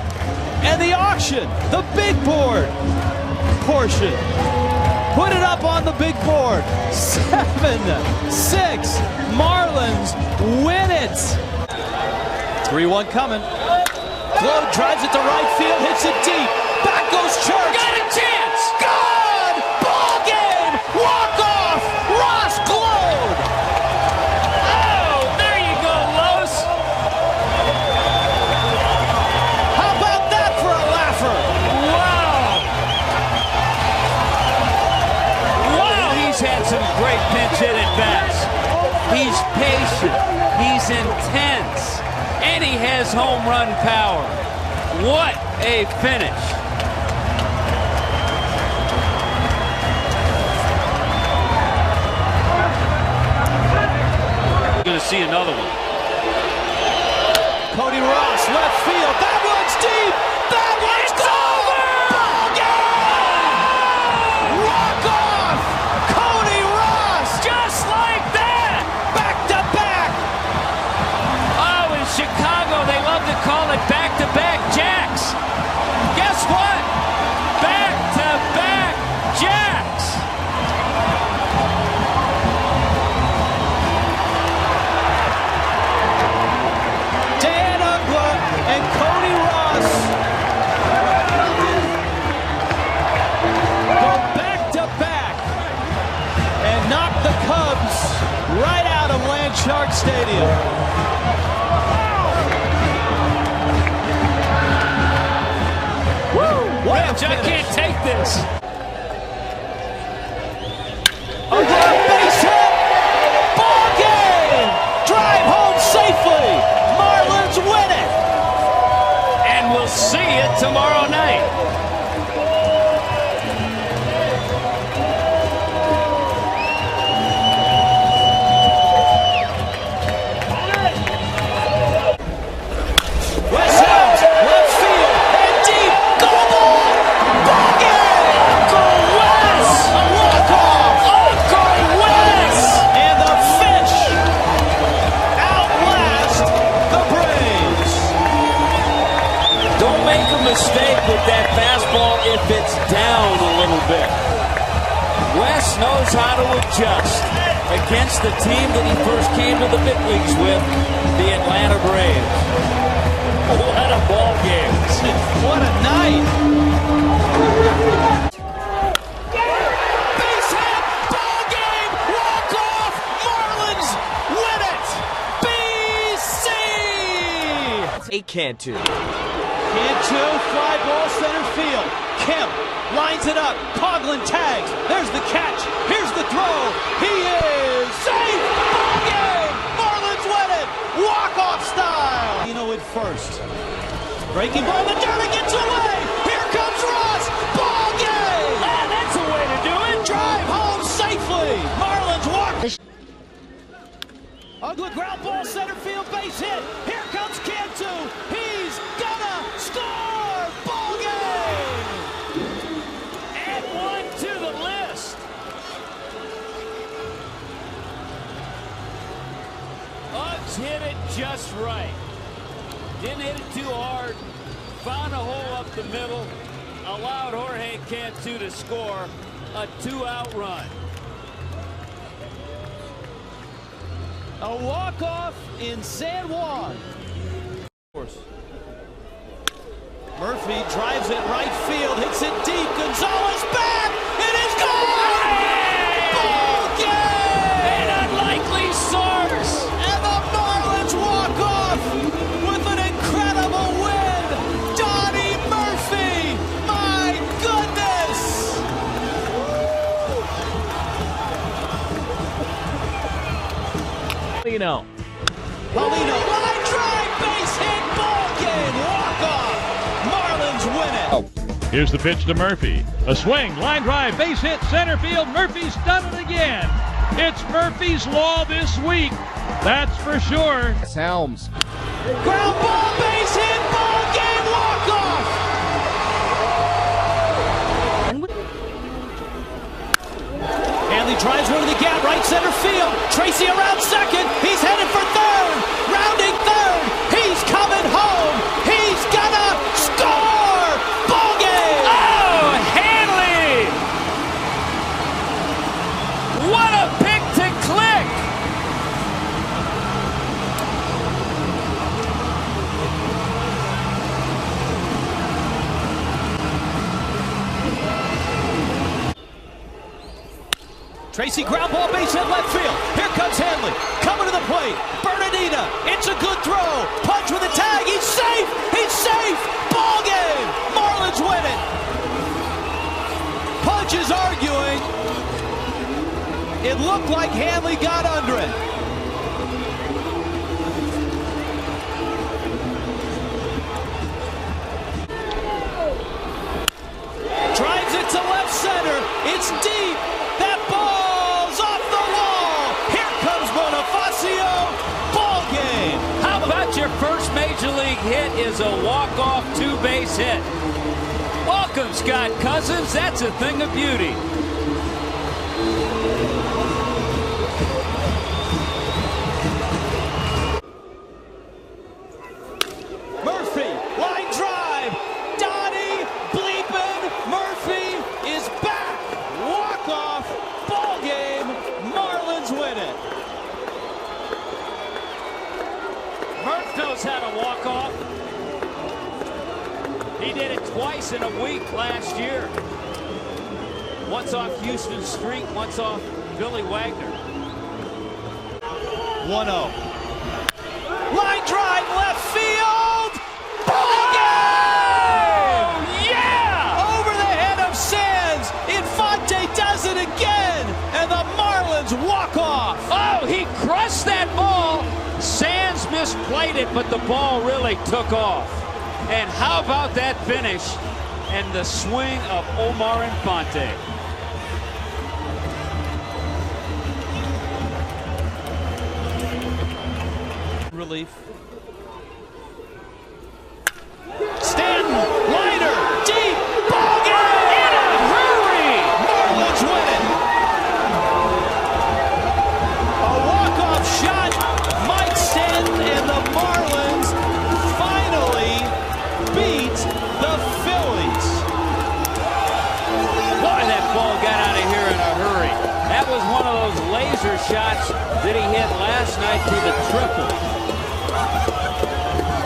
and the auction, the big board portion. Put it up on the big board. 7-6. Marlins win it. 3-1 coming. Glow drives it to right field, hits it deep. Back goes Church. Got a chance. Gone! Ball game! Walk off! Ross Glowed! Oh, there you go, Los. How about that for a laugher? Wow. Wow, he's had some great pinch hit at bats. He's patient. He's intense. And he has home run power. What a finish. We're going to see another one. Cody Ross, left field. That one's deep. That one's over. Ball game! Walk off. Cody Ross. Just like that. Back to back. Oh, in Chicago, they love to call it back-to-back jacks. Guess what? Back-to-back jacks. Dan Uggla and Cody Ross go back-to-back and knock the Cubs right out of Landshark Stadium. Rich, I can't take this. A base hit. Ball game. Drive home safely. Marlins win it. And we'll see you tomorrow night. West Helms, left field, and deep. Go ball. Ball game. Uncle Wes. A walk-off. Uncle Wes. And the fish outlast the Braves. Don't make a mistake with that fastball if it's down a little bit. Wes knows how to adjust against the team that he first came to the big leagues with, the Atlanta Braves. What a ball game. What a night. Base hit. Ball game. Walk off. Marlins win it. BC. Cantu. Cantu, fly ball center field. Kemp lines it up. Coughlin tags. There's the catch. Here's the throw. He is safe. Ball game. Marlins win it. Walk-off style. At first. Breaking ball. The dirt gets away. Here comes Ross. Ball game. Ah, that's a way to do it. Drive home safely. Marlins walk. Ugly ground ball center field base hit. Here comes Cantu. He's gonna score. Ball game. Add one to the list. Uggs hit it just right. Didn't hit it too hard. Found a hole up the middle. Allowed Jorge Cantu to score a 2-out run. A walk-off in San Juan. Murphy drives it right field, hits it deep. Gonzalez back. It is gone. Ball game. An unlikely source. And the Marlins walk off with an incredible win. Donnie Murphy. My goodness. Paulino, line drive, base hit, ball game, walk off. Marlins win it. Here's the pitch to Murphy. A swing, line drive, base hit, center field. Murphy's done it again. It's Murphy's Law this week. That's for sure. Helms. Ground ball, base hit, ball game, walk off. Hanley drives one to the gap, right center field. Tracy around second. He's headed for third. Rounding third. He's coming home. He's gonna score. Ball game. Oh, Hanley! What a pick to click! Tracy ground ball base hit left field. Here comes Hanley. Coming to the plate. Bernardina. It's a good throw. Punch with a tag. He's safe. He's safe. Ball game. Marlins win it. Punch is arguing. It looked like Hanley got under it. Drives it to left center. It's deep. That ball's off the wall. Here comes Bonifacio. Ball game. How about your first major league hit is a walk-off two-base hit? Welcome, Scott Cousins. That's a thing of beauty. Murphy, line drive. Donnie bleeping Murphy is back. Walk-off. Ball game. Marlins win it. Murph knows how to walk off. He did it twice in a week last year. Once off Houston Street, once off Billy Wagner. 1-0. Line drive left field. Ball game! Oh, yeah! Over the head of Sands. Infante does it again. And the Marlins walk off. Oh, he crushed that ball. Sands misplayed it, but the ball really took off. And how about that finish and the swing of Omar Infante? Relief. Stanton, liner, deep, ball game! In a hurry! Marlins win it. A walk-off shot. Mike Stanton and the Marlins finally beat the Phillies. Boy, that ball got out of here in a hurry. That was one of those laser shots that he hit last night to the triple.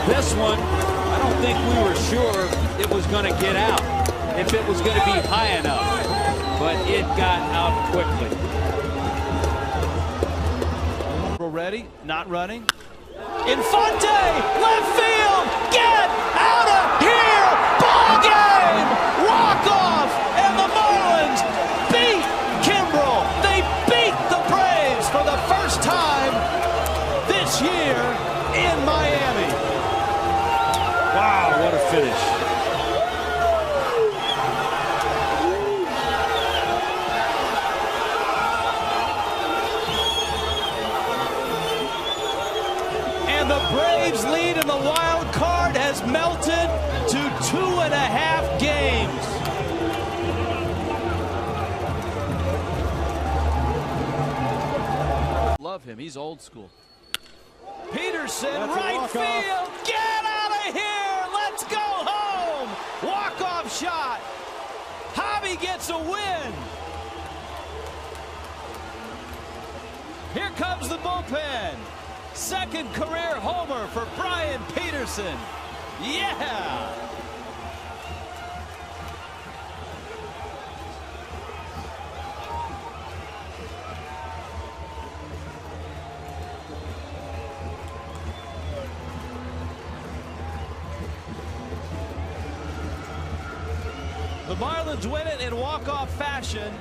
This one, I don't think we were sure it was going to get out, if it was going to be high enough, but it got out quickly. We're ready, not running. Infante, left field, get out of here! Ball game! Walk off, and the Marlins beat Kimbrel. They beat the Braves for the first time this year in Miami. Wow, what a finish. And the Braves' lead in the wild card has melted to 2.5 games. Love him. He's old school. Peterson, That's a right walk-off. field. Get out of here. Let's go home. Walk-off shot. Javi gets a win. Here comes the bullpen. Second career homer for Brian Peterson. Yeah. The Marlins win it in walk-off fashion,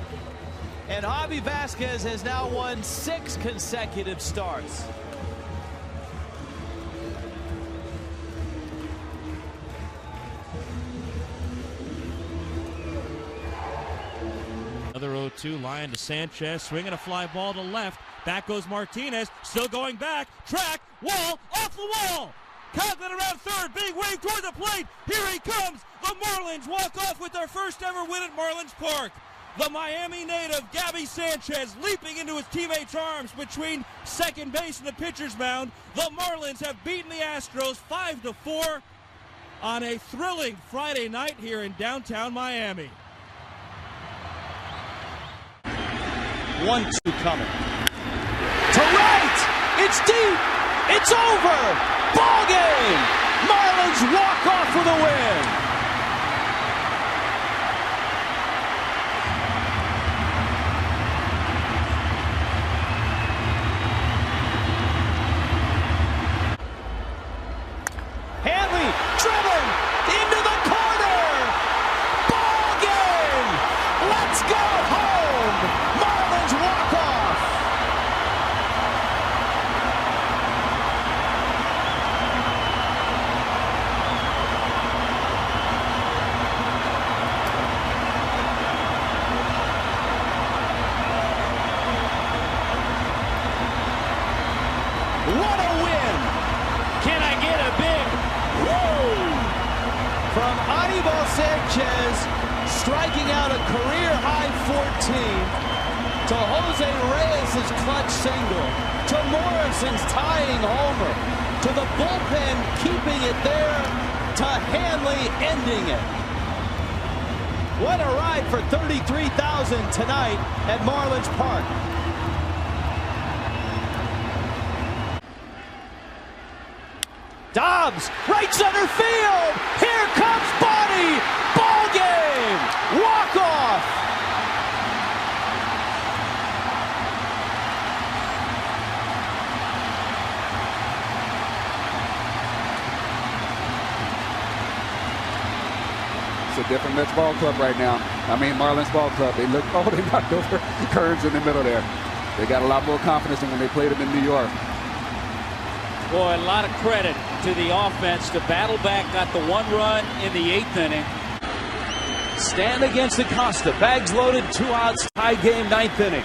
and Javi Vasquez has now won 6 consecutive starts. Another 0-2 line to Sanchez, swinging a fly ball to left. Back goes Martinez, still going back. Track, wall, off the wall. Conklin around third, big wave toward the plate. Here he comes. The Marlins walk off with their first ever win at Marlins Park. The Miami native, Gabby Sanchez, leaping into his teammates' arms between second base and the pitcher's mound. The Marlins have beaten the Astros 5-4 on a thrilling Friday night here in downtown Miami. 1-2 coming. To right! It's deep! It's over! Ball game! Marlins walk off with a win! Hanley driven into the corner! Ball game! Let's go home! Marlins walk off! What a win! Can I get a big woo? From Anibal Sanchez, striking out a career-high 14, to Jose Reyes' clutch single, to Morrison's tying homer, to the bullpen keeping it there, to Hanley ending it. What a ride for 33,000 tonight at Marlins Park. Dobbs, right center field. Here comes Bonnie. Ball game. Walk off. It's a different Mets ball club right now. Marlins ball club. They knocked over Kearns in the middle there. They got a lot more confidence than when they played them in New York. Boy, a lot of credit to the offense to battle back, got the 1 run in the 8th inning. Stand against Acosta. Bags loaded, 2 outs, tie game, 9th inning.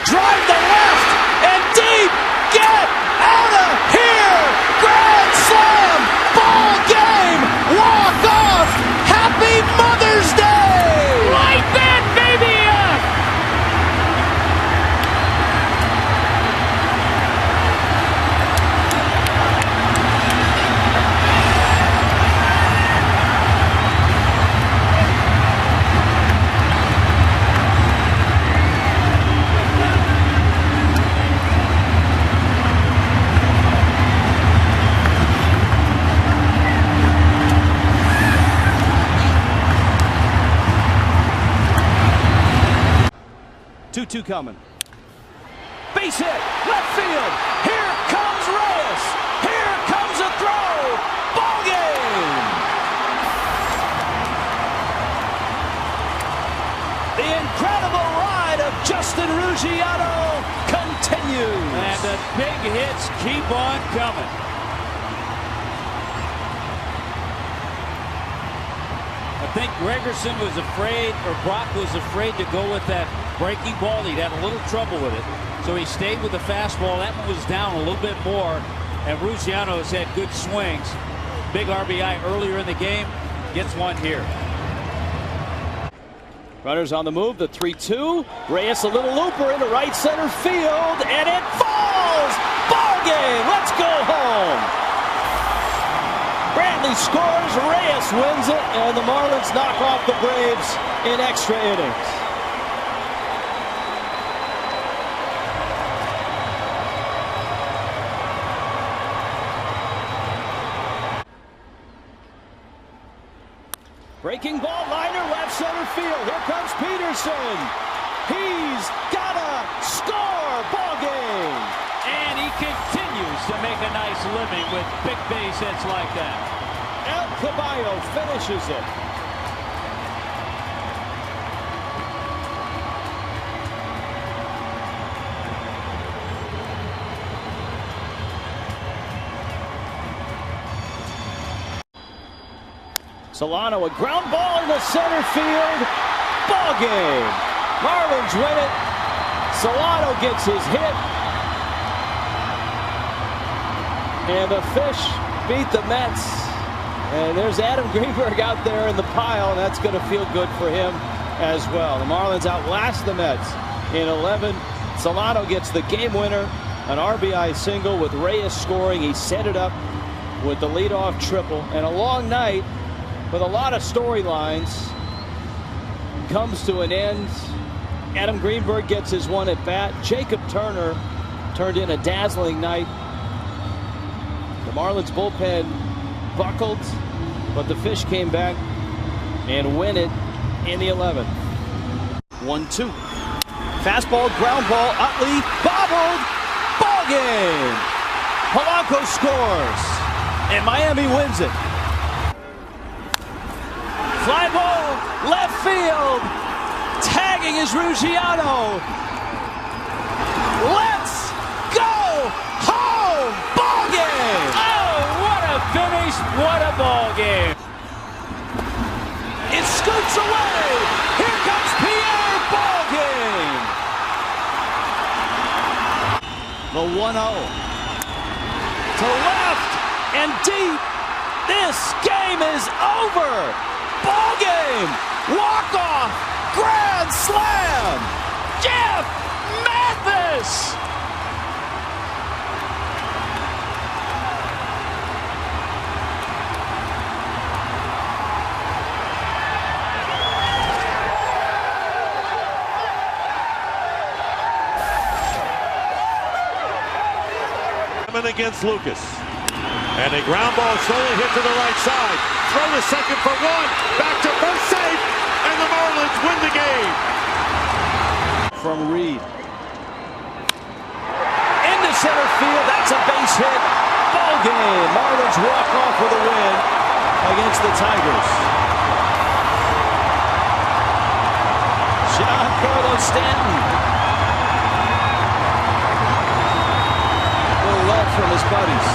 Drive to left and deep. Get out of here. Grand slam. Ball game. Walk off. Happy Mother's Day. Light that baby up! Two coming. Base hit, left field. Here comes Reyes. Here comes a throw. Ball game. The incredible ride of Justin Ruggiero continues. And the big hits keep on coming. I think Gregerson was afraid, or Brock was afraid to go with that breaking ball. He'd had a little trouble with it. So he stayed with the fastball. That one was down a little bit more. And Ruggiero has had good swings. Big RBI earlier in the game. Gets one here. Runners on the move, the 3-2. Reyes a little looper into right center field, and it falls! Ball game! Let's go home! Brantley scores, Reyes wins it, and the Marlins knock off the Braves in extra innings. Breaking ball, liner, left center field. Here comes Peterson. He's gotta score. Ball game. And he continues to make a nice living with big base hits like that. El Caballo finishes it. Solano, a ground ball in the center field. Ball game. Marlins win it. Solano gets his hit. And the Fish beat the Mets. And there's Adam Greenberg out there in the pile, and that's going to feel good for him. as well. The Marlins outlast the Mets in 11. Solano gets the game winner, an RBI single with Reyes scoring. He set it up with the leadoff triple, and a long night with a lot of storylines comes to an end. Adam Greenberg gets his one at bat. Jacob Turner turned in a dazzling night. The Marlins bullpen buckled, but the Fish came back and win it in the 11th. 1-2. Fastball, ground ball, Utley, bobbled, ball game. Polanco scores, and Miami wins it. Fly ball, left field, tagging is Ruggiano. Let's go home, ball game. Oh, what a finish, what a ball game. It scoots away. Here comes Pierre, ball game. The 1-0 to left and deep. This game is over. Ball game. Walk off. Grand slam. Jeff Mathis. Against Lucas, and a ground ball slowly hit to the right side. Throw to second for one, back to first, safe, and the Marlins win the game. From Reed into center field. That's a base hit. Ball game. Marlins walk off with a win against the Tigers. Giancarlo Stanton. Love from his buddies.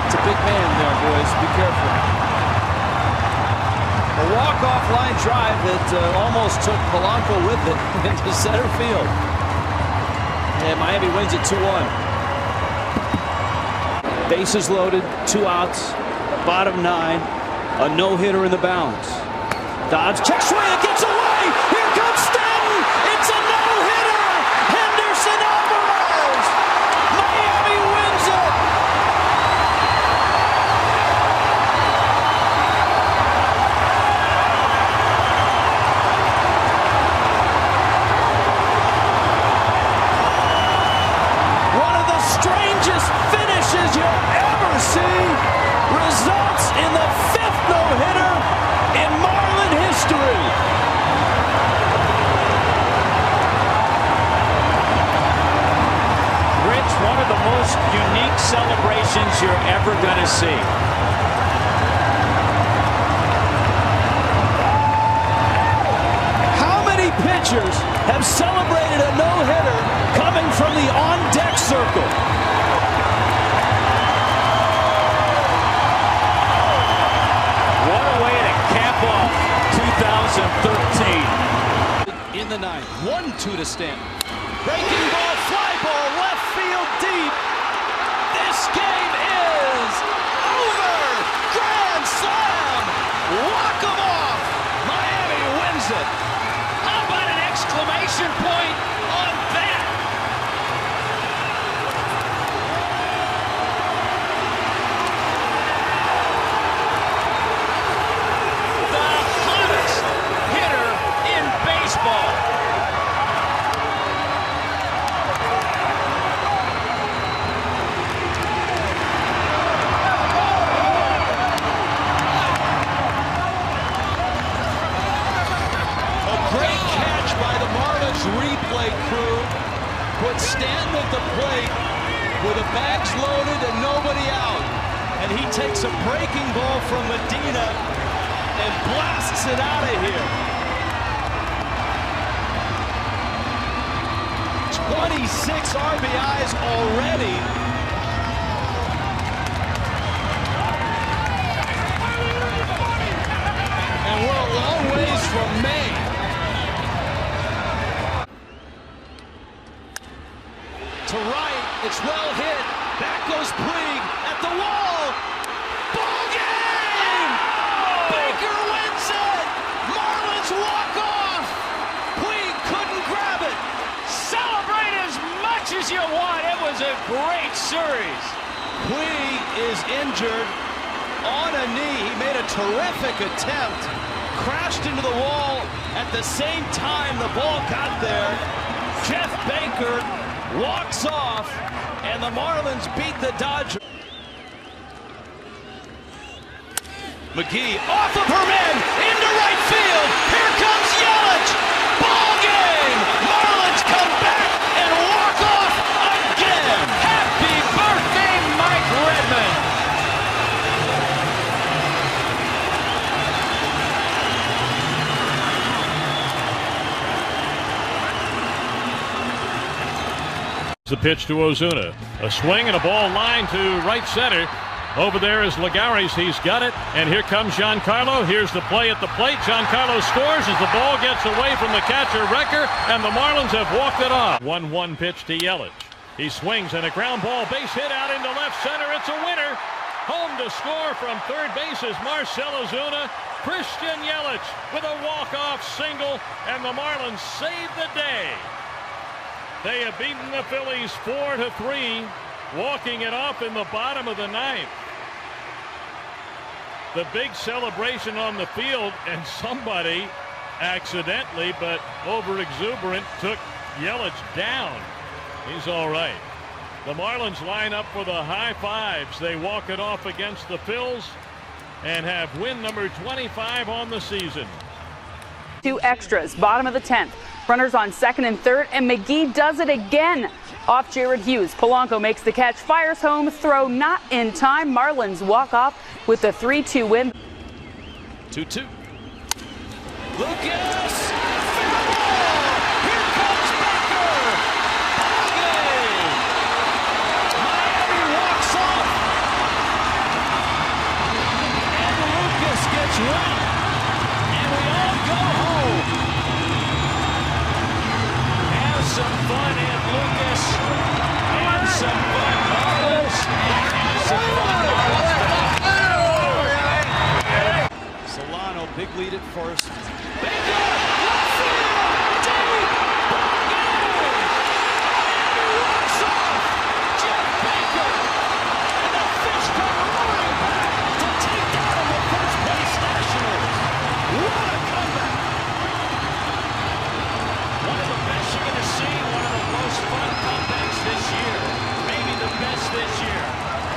It's a big man there, boys. Be careful. A walk-off line drive that almost took Polanco with it into center field. And Miami wins it 2-1. Bases loaded, 2 outs, bottom 9, a no-hitter in the balance. Dobbs checks swing, it gets away. Here comes Stanton. It's a no-hitter. Henderson Alvarez. Miami wins it. One of the strangest finishes you'll ever see results in the 5th no-hitter in Marlin history. Rich, one of the most unique celebrations you're ever going to see. How many pitchers have celebrated a no-hitter coming from the on-deck circle? What a way to cap off 2013. In the 9th, 1-2 to Stanton. Breaking ball, fly ball, left field deep. This game is over. Grand slam. Walk 'em off. Miami wins it. How about an exclamation point on that? The hottest hitter in baseball. Great catch by the Marlins replay crew. Put Stanton at the plate with the bags loaded and nobody out. And he takes a breaking ball from Medina and blasts it out of here. 26 RBIs already. And we're a long ways from May. To right, it's well hit. Back goes Puig at the wall. Ball game! Baker wins it! Marlins walk off! you want. It was a great series. Clee is injured on a knee. He made a terrific attempt, crashed into the wall at the same time the ball got there. Jeff Baker walks off, and the Marlins beat the Dodgers. McGee off of Herman into right field. Here comes Yelich. Ball game. Marlins come back and walk off again. Happy birthday, Mike Redmond. The pitch to Ozuna. A swing and a ball line to right center. Over there is Lagares. He's got it. And here comes Giancarlo. Here's the play at the plate. Giancarlo scores as the ball gets away from the catcher, Recker, and the Marlins have walked it off. 1-1 pitch to Yelich. He swings and a ground ball base hit out into left center. It's a winner. Home to score from third base is Marcell Ozuna. Christian Yelich with a walk-off single, and the Marlins save the day. They have beaten the Phillies 4-3, walking it off in the bottom of the ninth. The big celebration on the field, and somebody accidentally but over exuberant took Yelich down. He's all right. The Marlins line up for the high fives. They walk it off against the Phils and have win number 25 on the season. 2 extras, bottom of the 10th. Runners on second and third, and McGee does it again. Off Jared Hughes. Polanco makes the catch, fires home, throw not in time. Marlins walk off with the 3-2 win. 2-2. Lucas! Fair ball! Here comes Becker! Ball game! Miami walks off! And Lucas gets wet! And we all go home! Have some fun, Aunt Lucas! And some fun, Marlins! And some fun, Marlins! Solano, big lead at first. Baker! Left field! Deep! Ball game! Miami walks off! Jeff Baker! And the fish come roaring back to take down the first place Nationals! What a comeback! One of the best you're going to see, one of the most fun comebacks this year. Maybe the best this year.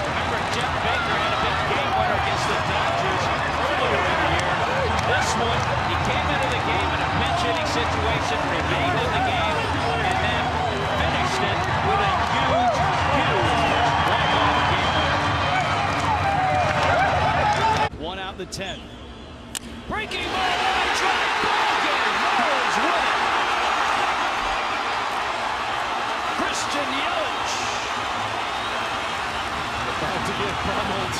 Remember, Jeff Baker had a big game winner against the Dodgers earlier in the year. This one, he came into the game in a pinch-hitting situation, remained in the game, and then finished it with a huge, huge walk-off game winner. One out in the 10th. Breaking ball, line drive, ball game. Marlins win it. Christian Yelich about to get pummeled.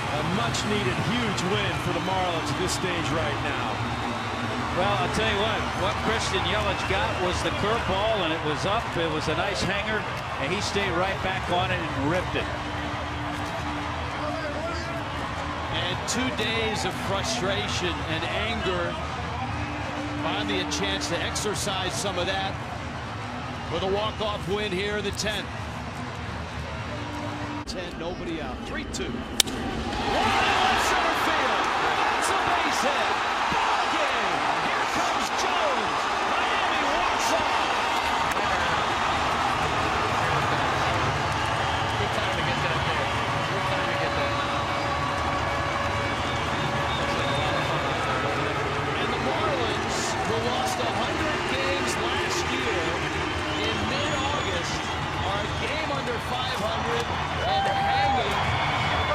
A much-needed huge win for the Marlins at this stage right now. Well, I'll tell you what Christian Yelich got was the curveball, and it was up. It was a nice hanger, and he stayed right back on it and ripped it. And 2 days of frustration and anger. Finally a chance to exercise some of that with a walk-off win here in the 10th. 10, nobody out. 3-2. Left center field. That's a base hit. Ball game. Here comes Jones. Miami walks off. Good time to get that there. Good time to get that. And the Marlins, who lost 100 games last year in mid-August, are a game under 500 and hanging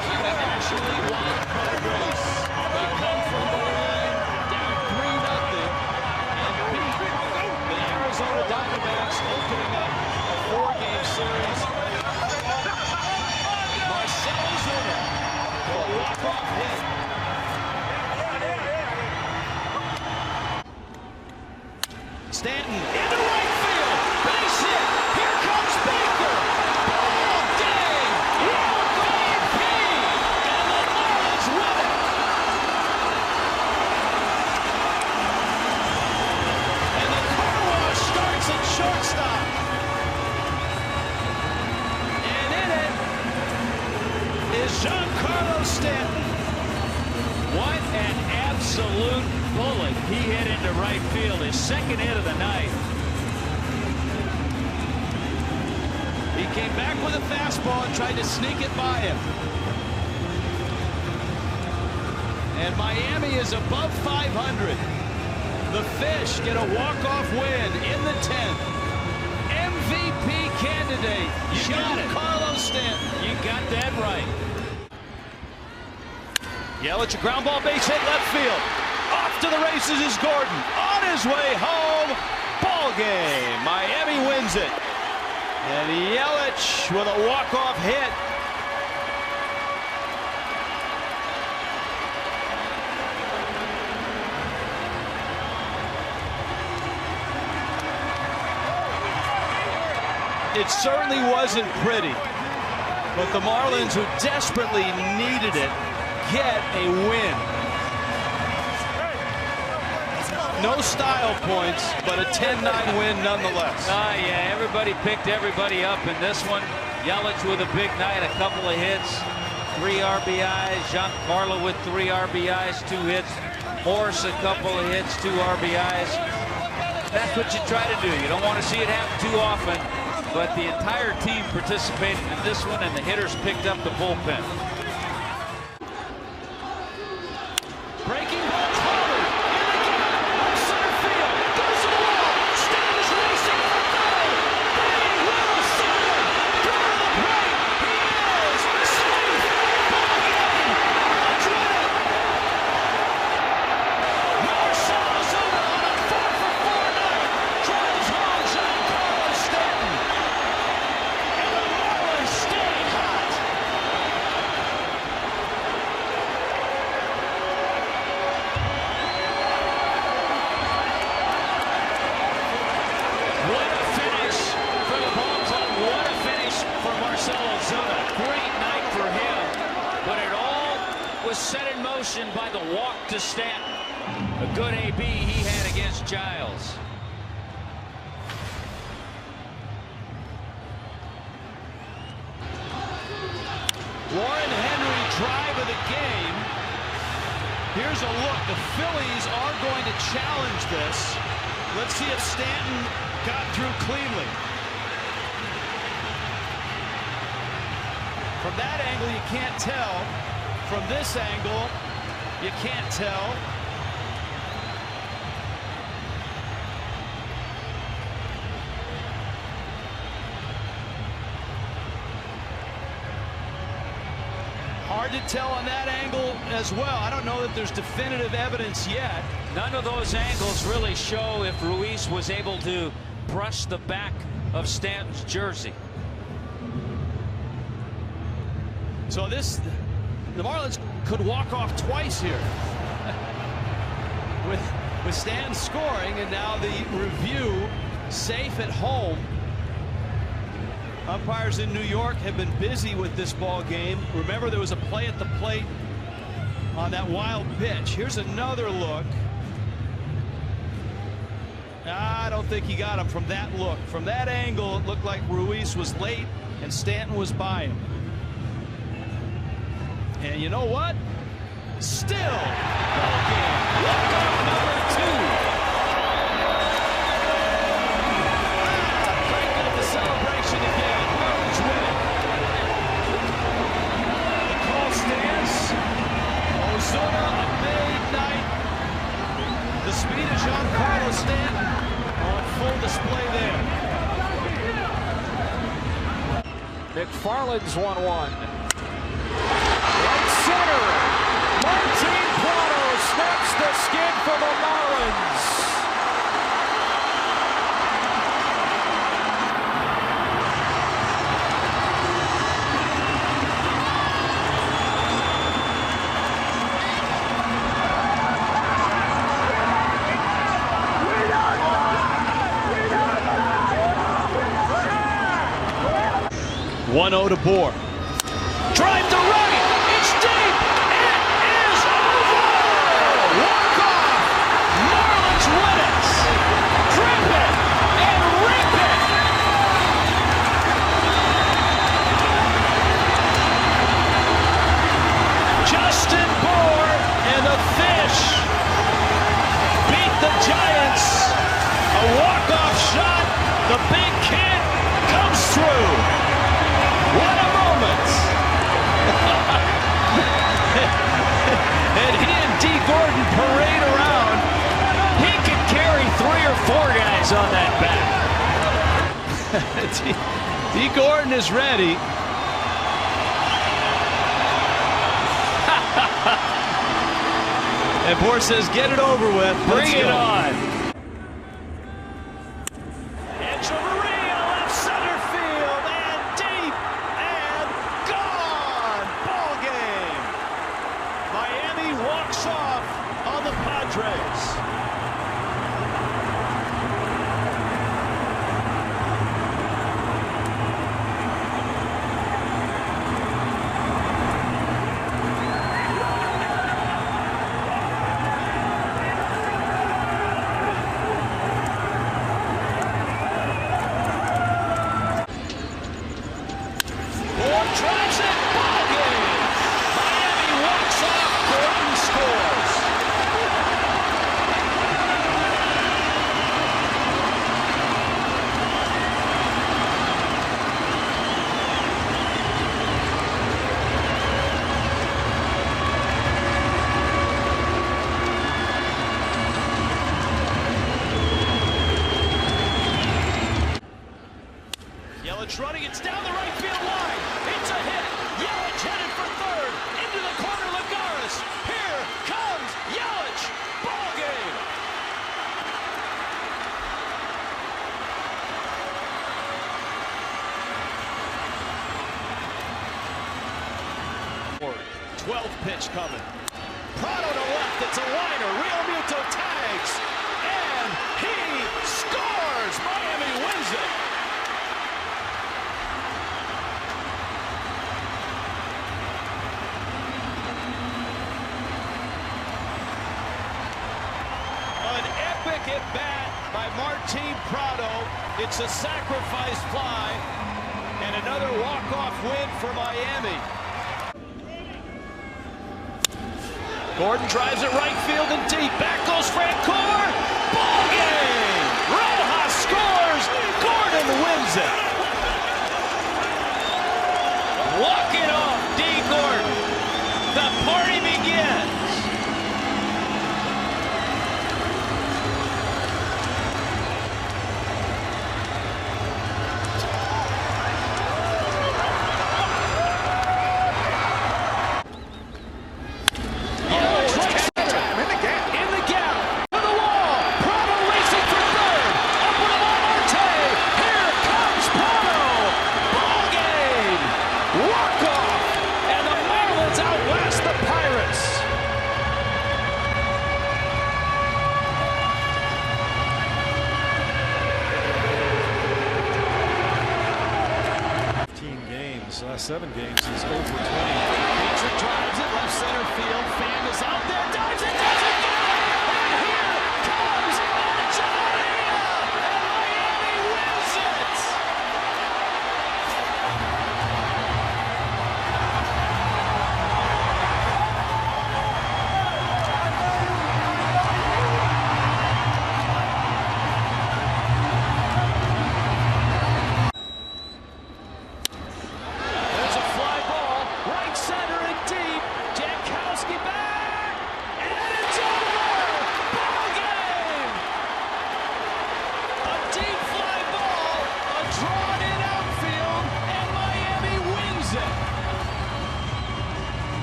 in the National League wild card race. They come from behind, down 3-0, and beat the Arizona Diamondbacks, opening up a 4-game series. Marcell Ozuna, the walk-off hit. Stanton into right field. Base hit. Here comes Baker. Ball game. MVP. And the Marlins win it. He hit into right field, his second hit of the night. He came back with a fastball and tried to sneak it by him. And Miami is above 500. The Fish get a walk-off win in the 10th. MVP candidate, Giancarlo Stanton. You got that right. Yelich, a ground ball, base hit left field. Off to the races is Gordon. On his way home. Ball game. Miami wins it. And Yelich with a walk-off hit. It certainly wasn't pretty, but the Marlins, who desperately needed it, get a win. No style points, but a 10-9 win nonetheless. Yeah, everybody picked everybody up in this one. Yelich with a big night, a couple of hits, 3 RBIs. Giancarlo with 3 RBIs, 2 hits. Morse, a couple of hits, 2 RBIs. That's what you try to do. You don't want to see it happen too often. But the entire team participated in this one, and the hitters picked up the bullpen. Breaking ball, Carter in the gap, center field, goes to the wall. Stanton is racing for third. He will center. Go to the plate. He is safe. Ball game. Let's win it. Marcell Ozuna on a 4-for-4 night drives home Giancarlo Stanton. Stay hot. What a finish for the ball club. What a finish for Marcell Ozuna. Great night for him. But it all was set in motion by the walk to Stanton. A good AB he had against Giles. Warren Henry drive of the game. Here's a look. The Phillies are going to challenge this. Let's see if Stanton got through cleanly. From that angle, you can't tell. From this angle, you can't tell. Hard to tell on that angle as well. I don't know that there's definitive evidence yet. None of those angles really show if Ruiz was able to brush the back of Stanton's jersey. So the Marlins could walk off twice here with Stanton scoring, and now the review safe at home. Umpires in New York have been busy with this ball game. Remember, there was a play at the plate on that wild pitch. Here's another look. I don't think he got him from that look. From that angle, it looked like Ruiz was late and Stanton was by him. And you know what? Still ball game. Walk-off number 2. Crank up the celebration again. Marlins win it. The call stands. Ozuna, a big night. The speed of Giancarlo Stanton on full display there. McFarland's 1-1. Right center. Martin Prado snaps the skid for the Marlins. One-0 to Bohr. Drive to right. It's deep. It is over. Walk off. Marlins win it. Drip it and rip it. Justin Bohr and the Fish beat The big kid comes through. What a moment. And he and D. Gordon parade around. He could carry 3 or 4 guys on that bat. D. Gordon is ready. And Bohr says, get it over with. Bring it on. And Chavarria left center field and deep and gone. Ball game. Miami walks off on the Padres. Drives it, ball game. Miami walks off, Gordon scores. Yelich running, it's down the right field line. It's a hit. Yelich headed for third. Into the corner, Lagares. Here comes Yelich. Ball game. Or 12th pitch coming. Prado to left. It's a liner. Real Muto tags. And he scores. Miami wins it. At bat by Martin Prado. It's a sacrifice fly and another walk-off win for Miami. Gordon drives it right field and deep. Back goes Francoeur. Ball game. Rojas scores. Gordon wins it. Walk it off, D. Gordon. The party begins. Last 7 games, he's over 20. Patrick drives it left center field. Fan is out there, dives it, doesn't get it, and here comes Echeverria, and Miami wins it.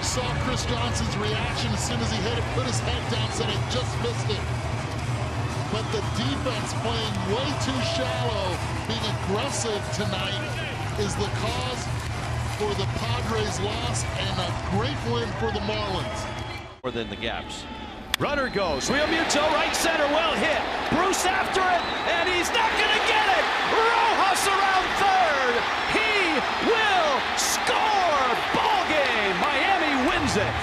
Saw Chris Johnson's reaction as soon as he hit it, put his head down, said, I just missed it. But the defense playing way too shallow, being aggressive tonight, is the cause for the Padres' loss and a great win for the Marlins. More than the gaps. Runner goes. Real Muto, right center, well hit. Bruce after it, and he's not going to get it. Rojas around third. He will score. Ball game. Miami wins it.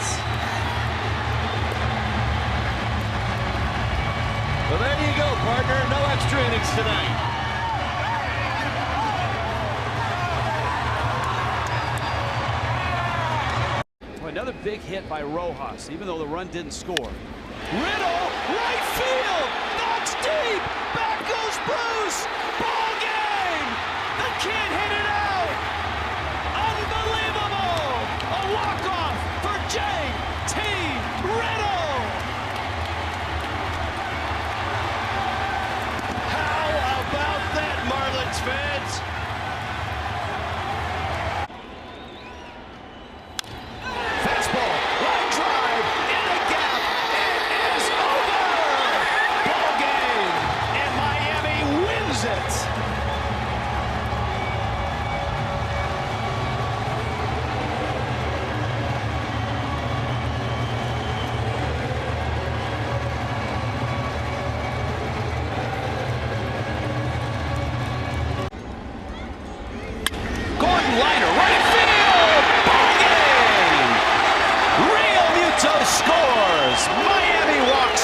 Well, there you go, partner. No extra innings tonight. Another big hit by Rojas, even though the run didn't score. Riddle, right field, knocks deep, back goes Bruce, ball game!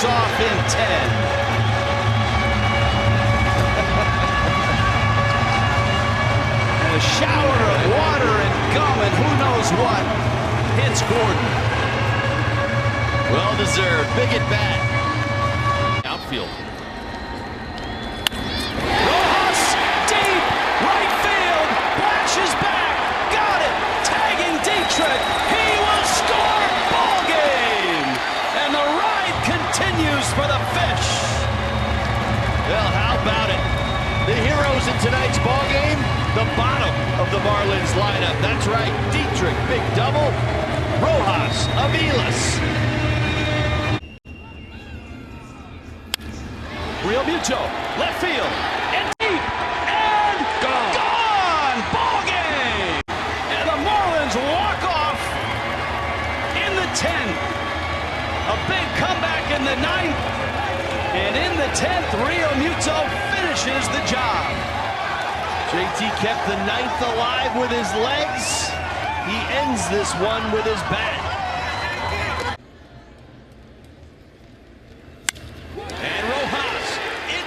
walks off in 10. And a shower of water and gum and who knows what hits Gordon. Well deserved. Big at bat. Outfield. Rojas, deep, right field, flashes back, got it, tagging Dietrich, he will score, ball game, and the ride continues for the Fish. Well, how about it? The heroes in tonight's ball game, the bottom of the Marlins lineup. That's right, Dietrich, big double, Rojas, Aviles. Real Muto, left field, and deep, and gone! Ball game! And the Marlins walk off in the 10th. A big comeback in the 9th. And in the 10th, Real Muto finishes the job. JT kept the 9th alive with his legs. He ends this one with his bat.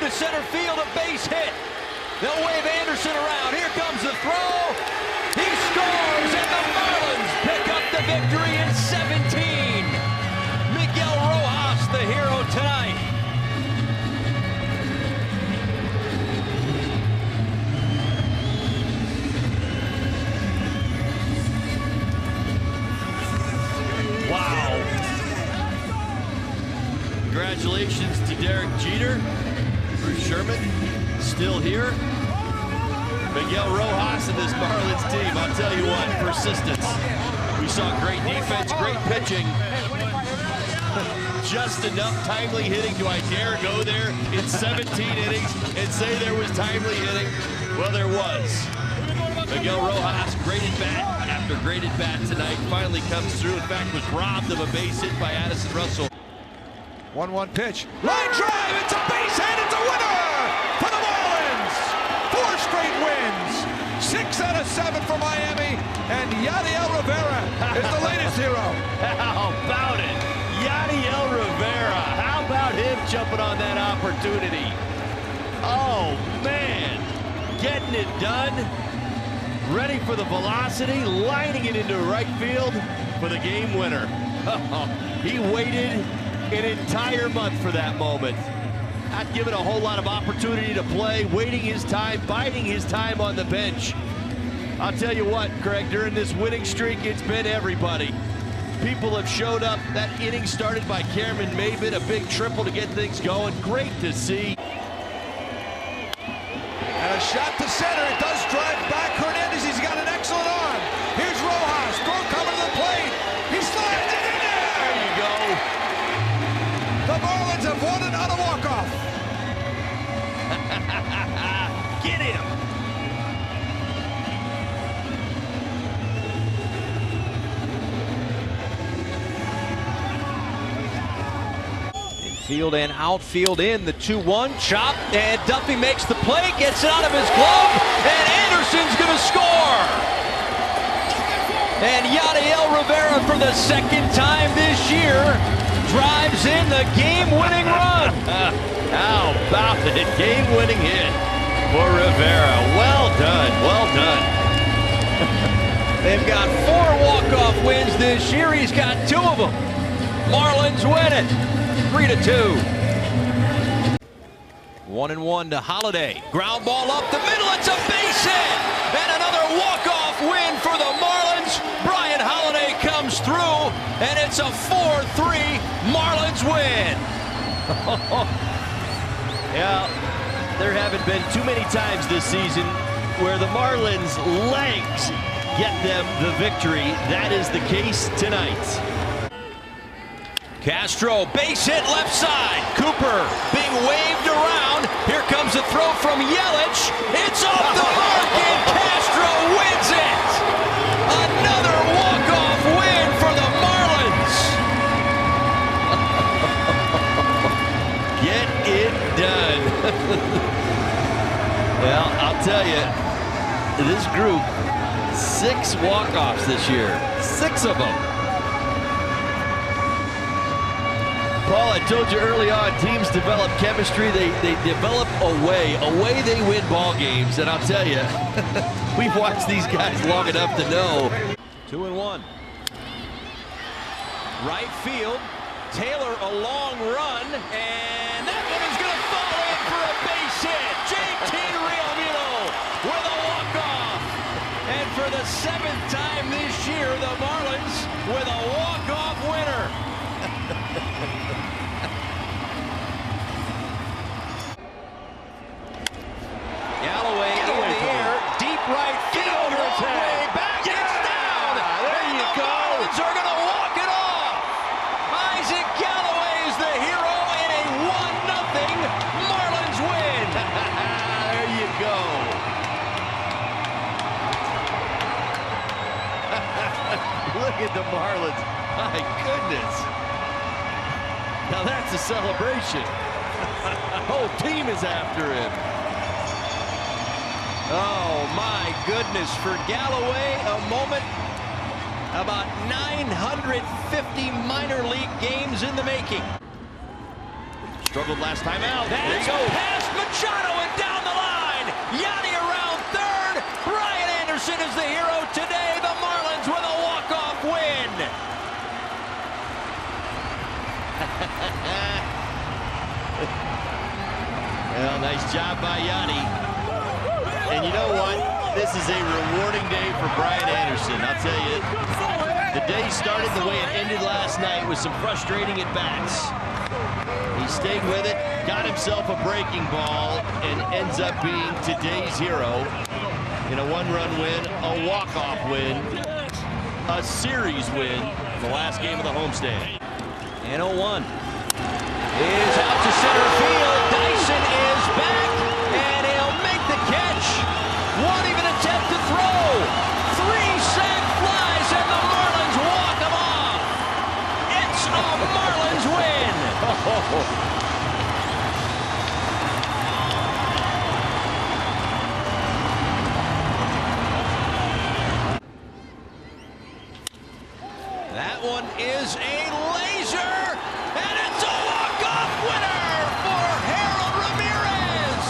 Center field, a base hit. They'll wave Anderson around. Here comes the throw. He scores, and the Marlins pick up the victory in 17. Miguel Rojas, the hero tonight. Wow. Congratulations to Derek Jeter. Bruce Sherman still here. Miguel Rojas and this Marlins team, I'll tell you what, persistence. We saw great defense, great pitching. Just enough timely hitting. Do I dare go there in 17 innings and say there was timely hitting? Well, there was. Miguel Rojas, great at bat after great at bat tonight, finally comes through. In fact, was robbed of a base hit by Addison Russell. 1-1 pitch. Line drive. It's a base hit. It's a winner for the Marlins. 4 straight wins. 6 out of 7 for Miami. And Yadiel Rivera is the latest hero. How about it? Yadiel Rivera. How about him jumping on that opportunity? Oh, man. Getting it done. Ready for the velocity. Lining it into right field for the game winner. He waited an entire month for that moment. Not given a whole lot of opportunity to play, waiting his time, biding his time on the bench. I'll tell you what, Craig, during this winning streak, it's been everybody. People have showed up. That inning started by Cameron Maybin, a big triple to get things going. Great to see. And a shot to center. It does drive back Hernandez. He's got an excellent arm. Here's Rojas. Throw coming to the plate. He slides it in there. There you go. The Marlins have won it on a walk-off. Get him. Infield and outfield in the 2-1 chop, and Duffy makes the play, gets it out of his glove, and Anderson's going to score. And Yadiel Rivera, for the second time this year, drives in the game-winning run. How about it? Game-winning hit for Rivera. Well done, well done. They've got 4 walk-off wins this year. He's got 2 of them. Marlins win it, 3-2. 1-1 to Holiday. Ground ball up the middle. It's a base hit, and another walk-off win for the Marlins. Brian Holiday comes through, and it's a 4-3 Marlins win. Yeah, there haven't been too many times this season where the Marlins' legs get them the victory. That is the case tonight. Castro, base hit left side. Cooper being waved around. Here comes a throw from Yelich. It's off the mark, and Castro wins it. Another walk-off win for the Marlins. Get it done. Well, I'll tell you, this group, 6 walk-offs this year. 6 of them. Paul, I told you early on, teams develop chemistry. They develop away they win ball games. And I'll tell you, we've watched these guys long enough to know. 2-1. Right field. Taylor a long run, and that one is going to fall in for a base hit. JT Realmuto with a walk-off. And for the 7th time this year, the Marlins with a walk-off winner. Galloway in the air, deep right field, long way back, it's down. There you go. Marlins are going to walk it off. Isaac Galloway is the hero in a 1-0 Marlins win. There you go. Look at the Marlins. My goodness. Now that's a celebration. Whole team is after him. Oh my goodness, for Galloway, a moment about 950 minor league games in the making. Struggled last time out. That's past Machado and down the line. Yanni around third. Brian Anderson is the hero today. The Marlins with a walk-off win. Well, nice job by Yanni. And you know what? This is a rewarding day for Brian Anderson. I'll tell you, the day started the way it ended last night with some frustrating at-bats. He stayed with it, got himself a breaking ball, and ends up being today's hero in a 1-run win, a walk-off win, a series win, the last game of the homestand. And 0-1 is out to center field. Dyson is back, and he'll make the catch. Won't even attempt to throw. 3 sac flies, and the Marlins walk him off. It's a Marlins win. That one is a laser, and it's a walk-off winner for Harold Ramirez.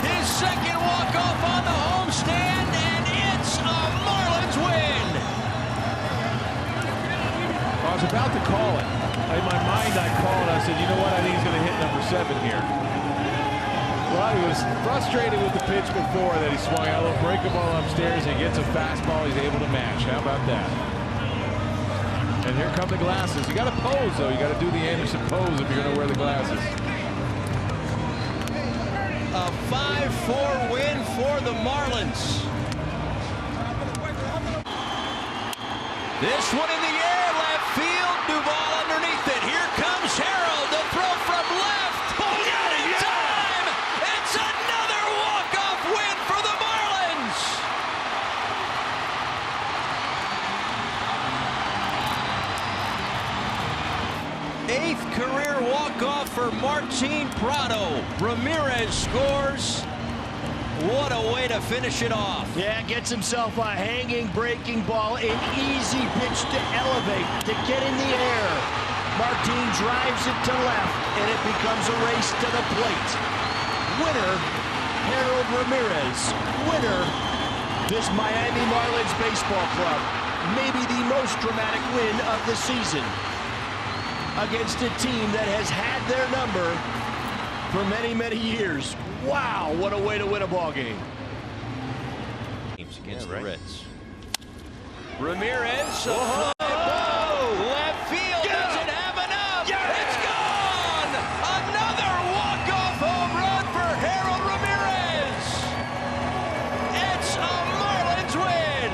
His second walk-off on the homestand, and it's a Marlins win. I was about to call it. In my mind, I called. I said, you know what? I think he's going to hit number 7 here. Well, he was frustrated with the pitch before that he swung out a little breaking ball upstairs. He gets a fastball he's able to match. How about that? And here come the glasses. You got to pose, though. You got to do the Anderson pose if you're going to wear the glasses. A 5-4 win for the Marlins. This one in the air, left field. Duvall underneath it. Here comes Harold. The throw from left. Oh, not in time. It's another walk-off win for the Marlins. Eighth career walk-off for Martin Prado. Ramirez scores. What a way to finish it off. Yeah, gets himself a hanging breaking ball, an easy pitch to elevate, to get in the air. Martin drives it to left, and it becomes a race to the plate. Winner, Harold Ramirez. Winner, this Miami Marlins baseball club. Maybe the most dramatic win of the season against a team that has had their number for many, many years. Wow, what a way to win a ball game. Against the Reds. Ramirez, left field, doesn't have enough. It's gone. Another walk-off home run for Harold Ramirez. It's a Marlins win.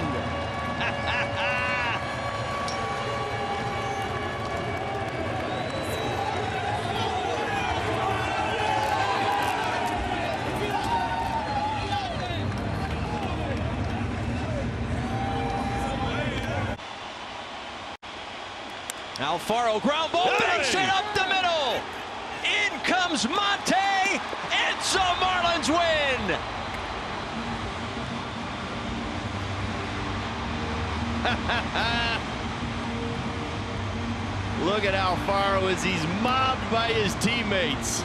Alfaro ground ball, banks it up the middle. In comes Monte. It's a Marlins win. Look at Alfaro as he's mobbed by his teammates.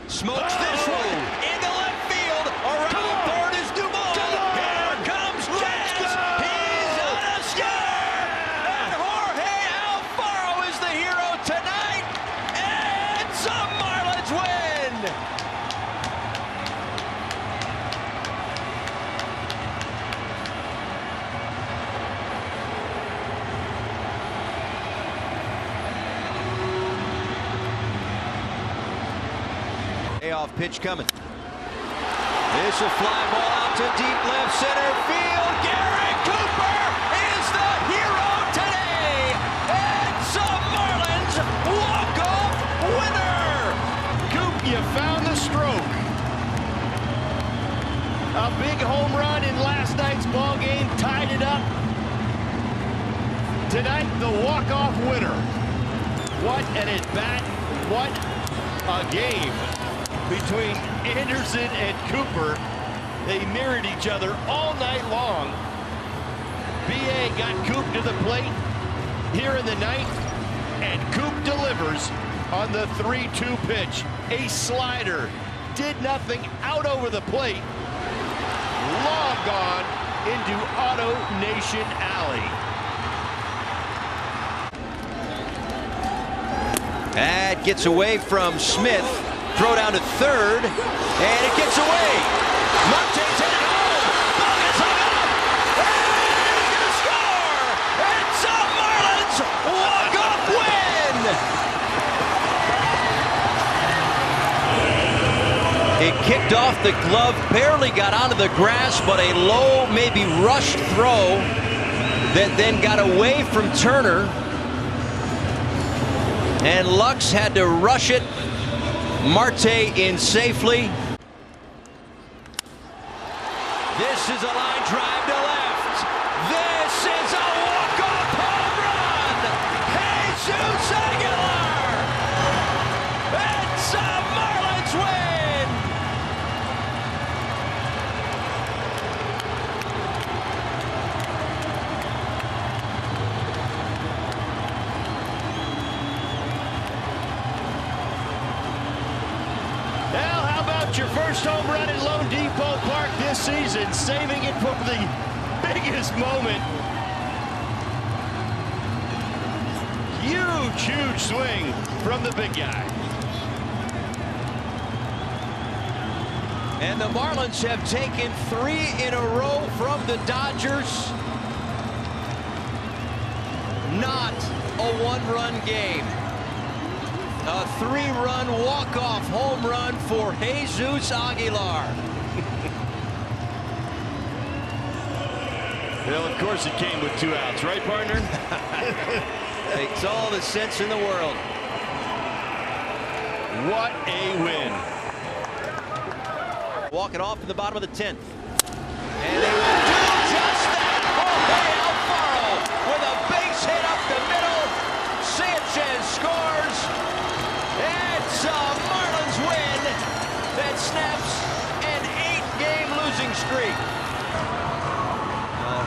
Smokes this one into left field. Around third is Dumont. Here comes Jazz. He's on a score. And Jorge Alfaro is the hero tonight. And some Marlins win. Payoff pitch coming. This will fly ball out to deep left center field. Garrett Cooper is the hero today. And some Marlins walk-off winner. Coop, you found the stroke. A big home run in last night's ball game tied it up. Tonight, the walk-off winner. What an at-bat. What a game between Anderson and Cooper. They mirrored each other all night long. B.A. got Coop to the plate here in the ninth, and Coop delivers on the 3-2 pitch. A slider, did nothing out over the plate. Long gone into Auto Nation Alley. That gets away from Smith. Throw down to third, and it gets away. Monte's headed home. Ball is hung up, and he's gonna score. And some Marlins walk-off win. It kicked off the glove, barely got onto the grass, but a low, maybe rushed throw that then got away from Turner. And Lux had to rush it. Marte in safely. This is a line drive to left. This is a walk-off home run. Jesus Aguilar. And some Marlins win. Al, how about your first home run in Lone Depot Park this season, saving it for the biggest moment? Huge, huge swing from the big guy. And the Marlins have taken 3 in a row from the Dodgers. Not a one-run game. A 3-run walk-off home run for Jesus Aguilar. Well, of course it came with 2 outs, right, partner? Makes all the sense in the world. What a win. Walking off in the bottom of the 10th. And they will do just that. Jorge Alfaro with a base hit up the middle. Sanchez scores. And some Marlins win that snaps an 8-game losing streak.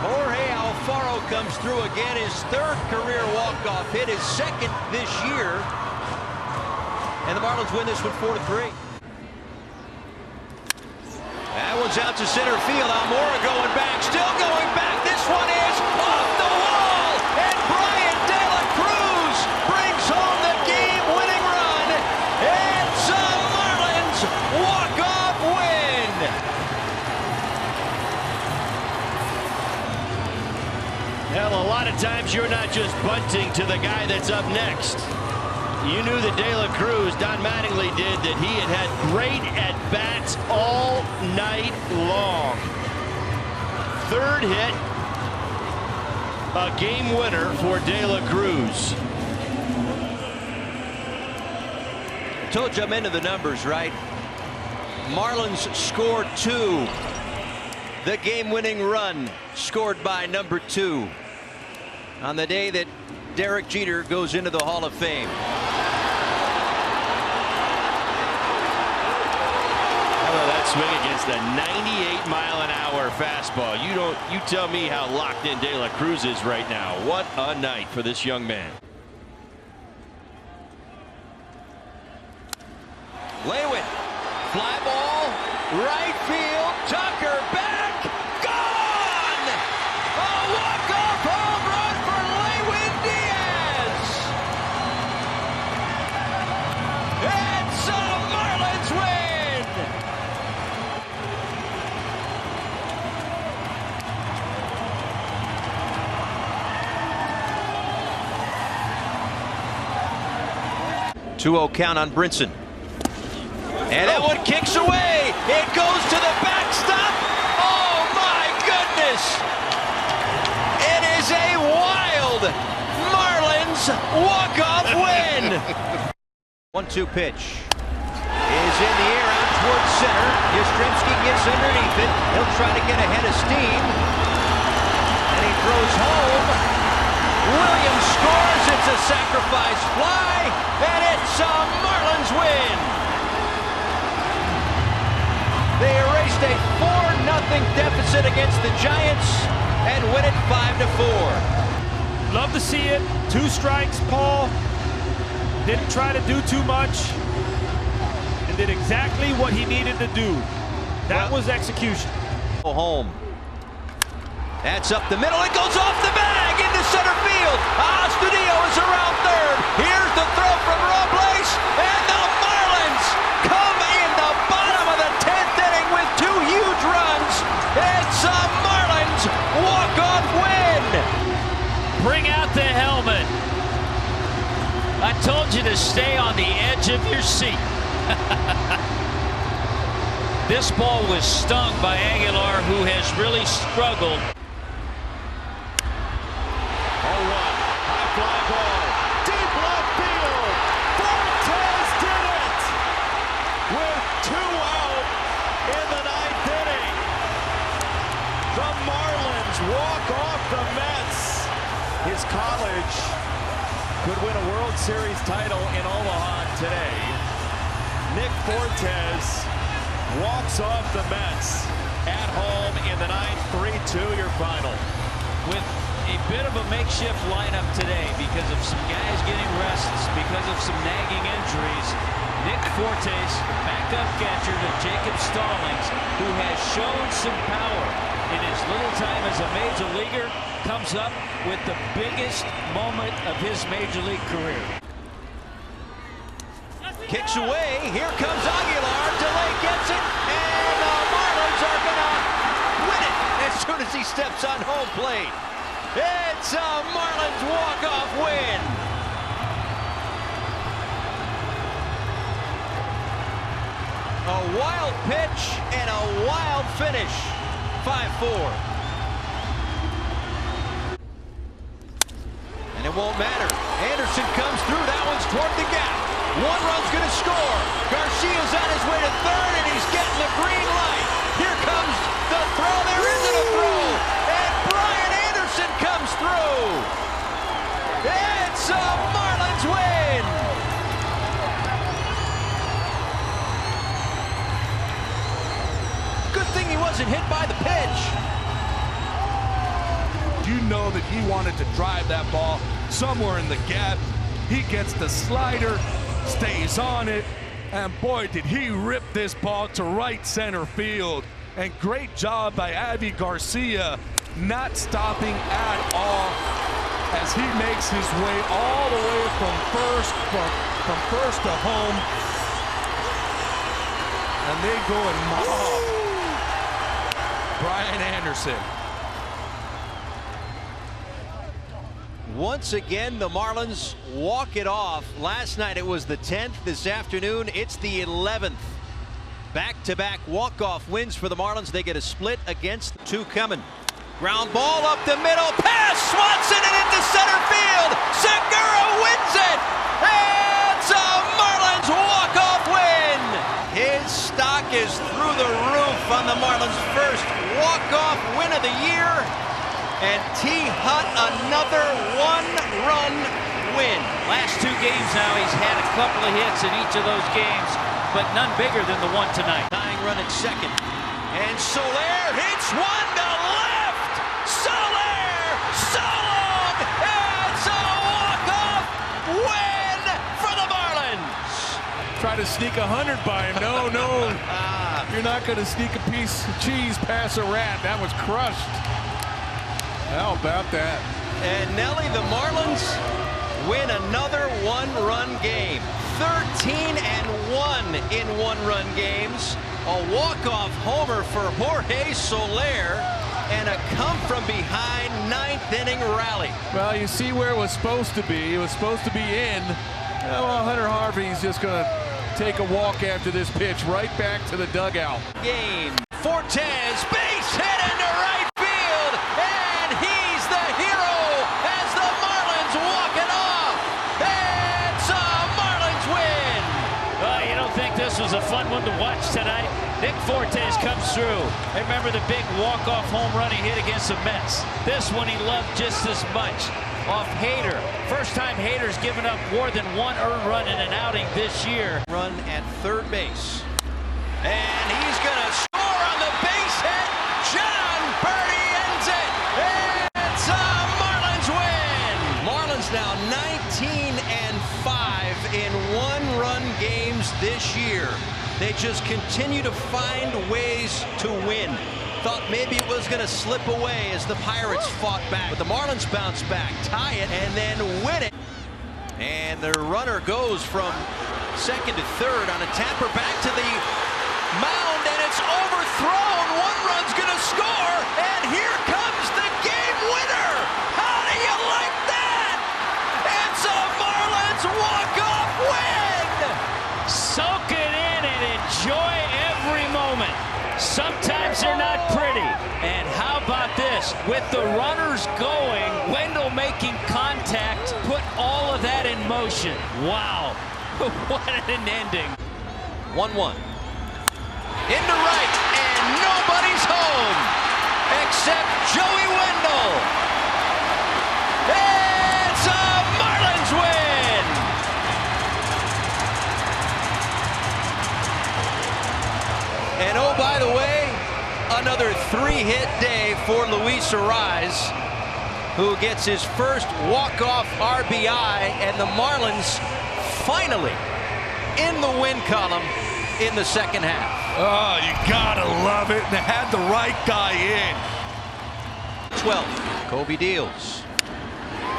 Jorge Alfaro comes through again, his 3rd career walk-off hit, his 2nd this year. And the Marlins win this one 4-3. That one's out to center field. Almora going back, still going back. This one is off the wall. And Brian De La Cruz brings home the game-winning run. And some Marlins walk-off win. Hell, a lot of times you're not just bunting to the guy that's up next. You knew that De La Cruz, Don Mattingly did, that he had great at-bats all night long. 3rd hit, a game winner for De La Cruz. Told you I'm into the numbers, right? Marlins scored 2. The game-winning run scored by number 2 on the day that Derek Jeter goes into the Hall of Fame. How about that swing against a 98-mile-an-hour power fastball. You tell me how locked in De La Cruz is right now. What a night for this young man. Lewin, fly ball, right field, Tucker back, gone! A walk-off home run for Lewin Diaz! It's a Marlins win! Two-0 count on Brinson. And that one kicks away. It goes to the backstop. Oh, my goodness. It is a wild Marlins walk-off win. 1-2 pitch is in the air out towards center. Yastrzemski gets underneath it. He'll try to get ahead of steam. And he throws home. Williams scores. It's a sacrifice fly. And it's a Marlins win. They erased a 4-0 deficit against the Giants and win it 5-4. Love to see it. 2 strikes, Paul. Didn't try to do too much and did exactly what he needed to do. That was execution. Home. That's up the middle. It goes off the bag into center field. Astudillo is around third. Here's the throw from Robles, and the Marlins come in the bottom of the 10th inning with 2 huge runs. It's a Marlins walk-off win. Bring out the helmet. I told you to stay on the edge of your seat. This ball was stung by Aguilar, who has really struggled. 0-1, high fly ball, deep left field. Fortes did it with 2 out in the 9th inning. The Marlins walk off the Mets. His college could win a World Series title in Omaha today. Nick Fortes walks off the Mets at home in the 9th, 3-2 your final. With a bit of a makeshift lineup today because of some guys getting rests, because of some nagging injuries, Nick Fortes, backup catcher to Jacob Stallings, who has shown some power in his little time as a major leaguer, comes up with the biggest moment of his major league career. Kicks away. Here comes Aguilar. Delay gets it. And the Marlins are going to win it as soon as he steps on home plate. It's a Marlins walk-off win. A wild pitch and a wild finish. 5-4. And it won't matter. Anderson comes through. That one's toward the gap. 1 run's going to score. Garcia's on his way to third, and he's getting the green light. Here comes the throw. There isn't a throw. And Brian Anderson comes through. It's a Marlins win. Good thing he wasn't hit by the pitch. You know that he wanted to drive that ball somewhere in the gap. He gets the slider, stays on it, and boy, did he rip this ball to right center field. And great job by Avi Garcia, not stopping at all as he makes his way all the way from first to home. And they go and mob Brian Anderson. Once again, the Marlins walk it off. Last night it was the 10th. This afternoon it's the 11th. Back-to-back walk-off wins for the Marlins. They get a split against the 2 coming. Ground ball up the middle. Pass Swanson and into center field. Segura wins it. It's a Marlins walk-off win. His stock is through the roof on the Marlins' first walk-off win of the year. And T-Hut another 1-run win. Last 2 games now, he's had a couple of hits in each of those games, but none bigger than the one tonight. Tying run at second. And Soler hits one to left. Soler, Solon, it's a walk-off win for the Marlins. Try to sneak 100 by him. No, no. You're not going to sneak a piece of cheese past a rat. That was crushed. How about that? And Nelly, the Marlins win another one-run game. 13-1 in one-run games. A walk-off homer for Jorge Soler and a come-from-behind ninth-inning rally. Well, you see where it was supposed to be. It was supposed to be in. Well, Hunter Harvey's just going to take a walk after this pitch right back to the dugout. Game. Fortes, base hit into right field, and he's the hero as the Marlins walk it off. It's a Marlins win. You don't think this was a fun one to watch tonight? Nick Fortes comes through. I remember the big walk-off home run he hit against the Mets. This one he loved just as much. Off Hader. First time Hader's given up more than one earned run in an outing this year. Run at third base. And he's going to score on the base hit. John Purdy ends it. It's a Marlins win. Marlins now 19-5 in one-run games this year. They just continue to find ways to win. Thought maybe it was going to slip away as the Pirates fought back. But the Marlins bounce back, tie it, and then win it. And the runner goes from second to third on a tapper back to the mound, and it's overthrown. One run's going to score, and here comes the game winner. How do you like that? It's a Marlins walk-off win. Soak it in and enjoy every moment. Sometimes they're not pretty. And how about this? With the runners going, Wendell making contact, put all of that in motion. Wow. What an ending. 1-1. Into right, and nobody's home except Joey Wendell. It's a Marlins win. And oh, by the way, another three-hit day for Luis Arraez, who gets his first walk-off RBI, and the Marlins finally in the win column in the second half. Oh, you gotta love it, and they had the right guy in. 12, Kobe deals.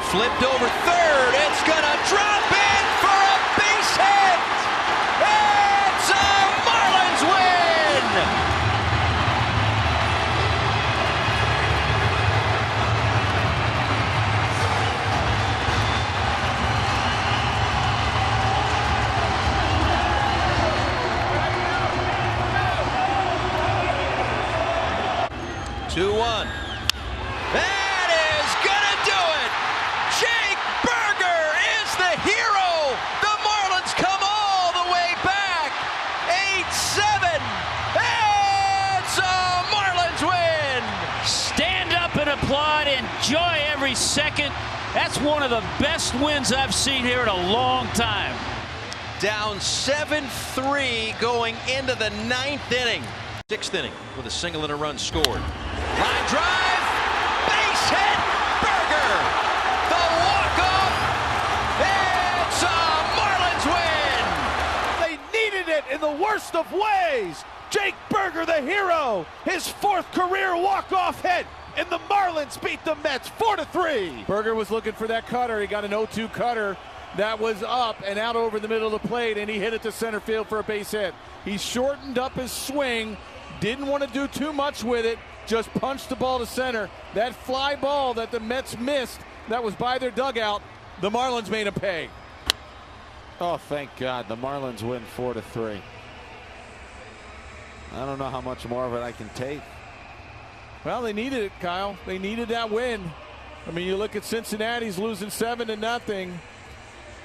Flipped over third, it's gonna drop in for a base hit! It's a Marlins win! 2-1. That is gonna do it! Jake Burger is the hero! The Marlins come all the way back! 8-7! It's a Marlins win! Stand up and applaud. Enjoy every second. That's one of the best wins I've seen here in a long time. Down 7-3 going into the ninth inning. Sixth inning with a single and a run scored. Line drive, base hit, Burger, the walk-off, it's a Marlins win! They needed it in the worst of ways. Jake Burger, the hero, his fourth career walk-off hit, and the Marlins beat the Mets 4-3. Burger was looking for that cutter. He got an 0-2 cutter that was up and out over the middle of the plate, and he hit it to center field for a base hit. He shortened up his swing, didn't want to do too much with it, just punched the ball to center. That fly ball that the Mets missed, that was by their dugout, the Marlins made him pay. Oh, thank God. The Marlins win 4-3. I don't know how much more of it I can take. Well, they needed it, Kyle. They needed that win. I mean, you look at Cincinnati's losing 7-0.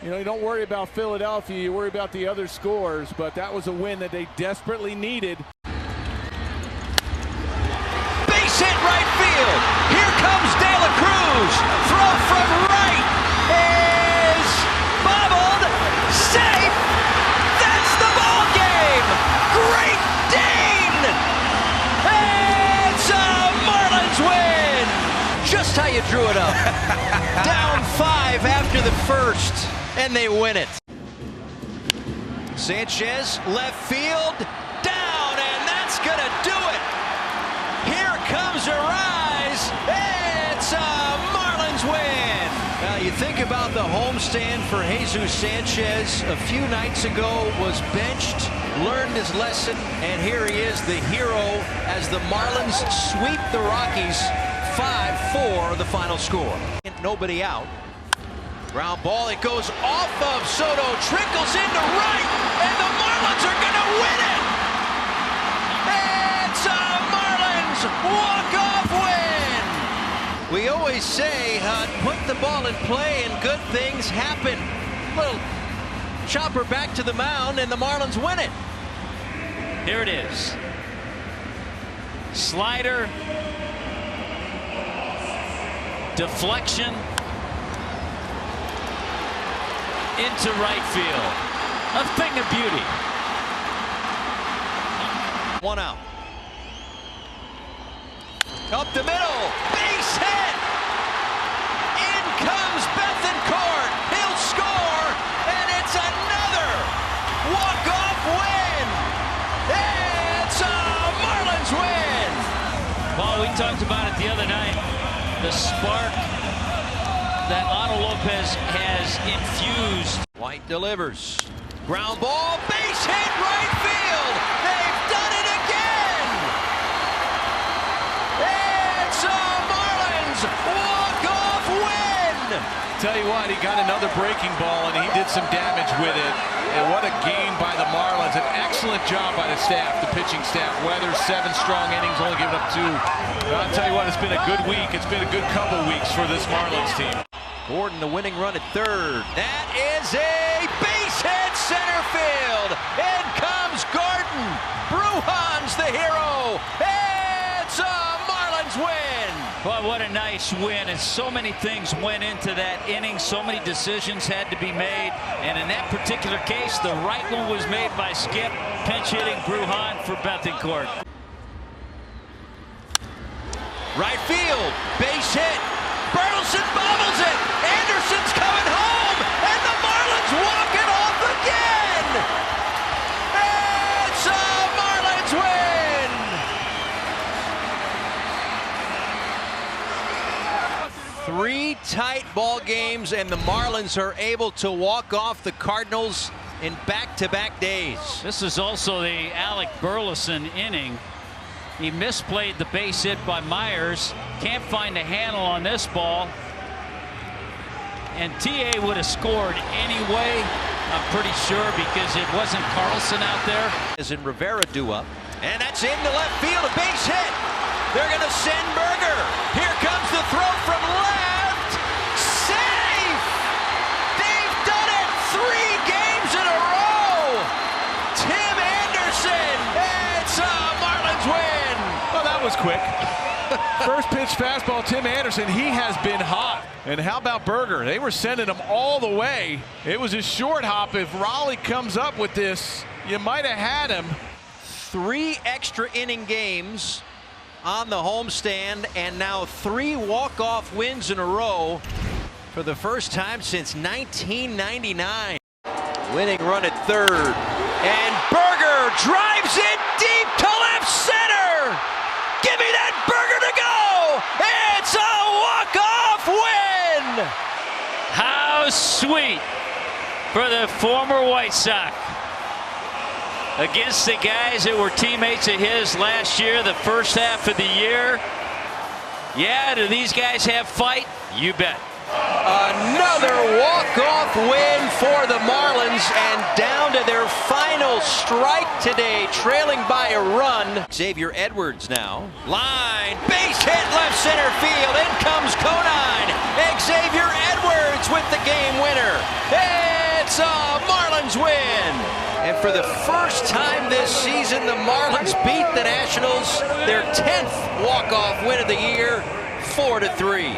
You know, you don't worry about Philadelphia. You worry about the other scores. But that was a win that they desperately needed. Base hit right field. Here comes De La Cruz. Throw from right is bobbled. Safe. That's the ball game. Great Dane. after the first, and they win it. Sanchez, left field, down, and that's going to do it. Here comes a rise. It's a Marlins win. Now, you think about the homestand for Jesus Sanchez a few nights ago, was benched, learned his lesson, and here he is, the hero, as the Marlins sweep the Rockies 5-4, the final score. Nobody out. Ground ball, it goes off of Soto, trickles into right, and the Marlins are going to win it! It's a Marlins walk-off win! We always say, put the ball in play and good things happen. Little chopper back to the mound, and the Marlins win it. Here it is. Slider. Deflection. Into right field. A thing of beauty. One out. Up the middle. Base hit. In comes Bethancourt. He'll score. And it's another walk-off win. It's a Marlins win. Paul, we talked about it the other night. The spark that Otto Lopez has infused. White delivers. Ground ball, base hit, right field. They've done it again. It's a Marlins walk-off win. Tell you what, he got another breaking ball and he did some damage with it. And what a game by the Marlins. An excellent job by the staff, the pitching staff. Weathers 7 strong innings, only giving up 2. But I'll tell you what, it's been a good week. It's been a good couple weeks for this Marlins team. Gordon, the winning run at third. That is a base hit, center field. In comes Gordon. Brujan's the hero. It's a Marlins win. Well, what a nice win, and so many things went into that inning. So many decisions had to be made, and in that particular case, the right one was made by Skip, pinch hitting Brujan for Bethancourt. Right field, base hit. Burleson bobbles it. Anderson's coming home, and the Marlins walk it off again. It's a Marlins win. Three tight ball games, and the Marlins are able to walk off the Cardinals in back-to-back days. This is also the Alec Burleson inning. He misplayed the base hit by Myers. Can't find a handle on this ball. And TA would have scored anyway, I'm pretty sure, because it wasn't Carlson out there. As in Rivera due up. And that's into left field, a base hit. They're going to send Berger. Here comes the throw from left. Safe! They've done it 3 games in a row. Tim Anderson. It's a Marlins win. Well, that was quick. First pitch fastball, Tim Anderson. He has been hot. And how about Berger? They were sending him all the way. It was a short hop. If Raleigh comes up with this, you might have had him. 3 extra inning games on the homestand, and now 3 walk-off wins in a row for the first time since 1999. Winning run at third, and Berger drives it deep to left center. Give me that Berger to go. It's a walk-off win. How sweet for the former White Sox. Against the guys that were teammates of his last year, the first half of the year. Yeah, do these guys have fight? You bet. Another walk-off win for the Marlins, and down to their final strike today, trailing by a run. Xavier Edwards now. Line, base hit left center field. In comes Conine. Xavier Edwards with the game winner. It's a Marlins win. And for the first time this season, the Marlins beat the Nationals, their 10th walk-off win of the year, 4-3.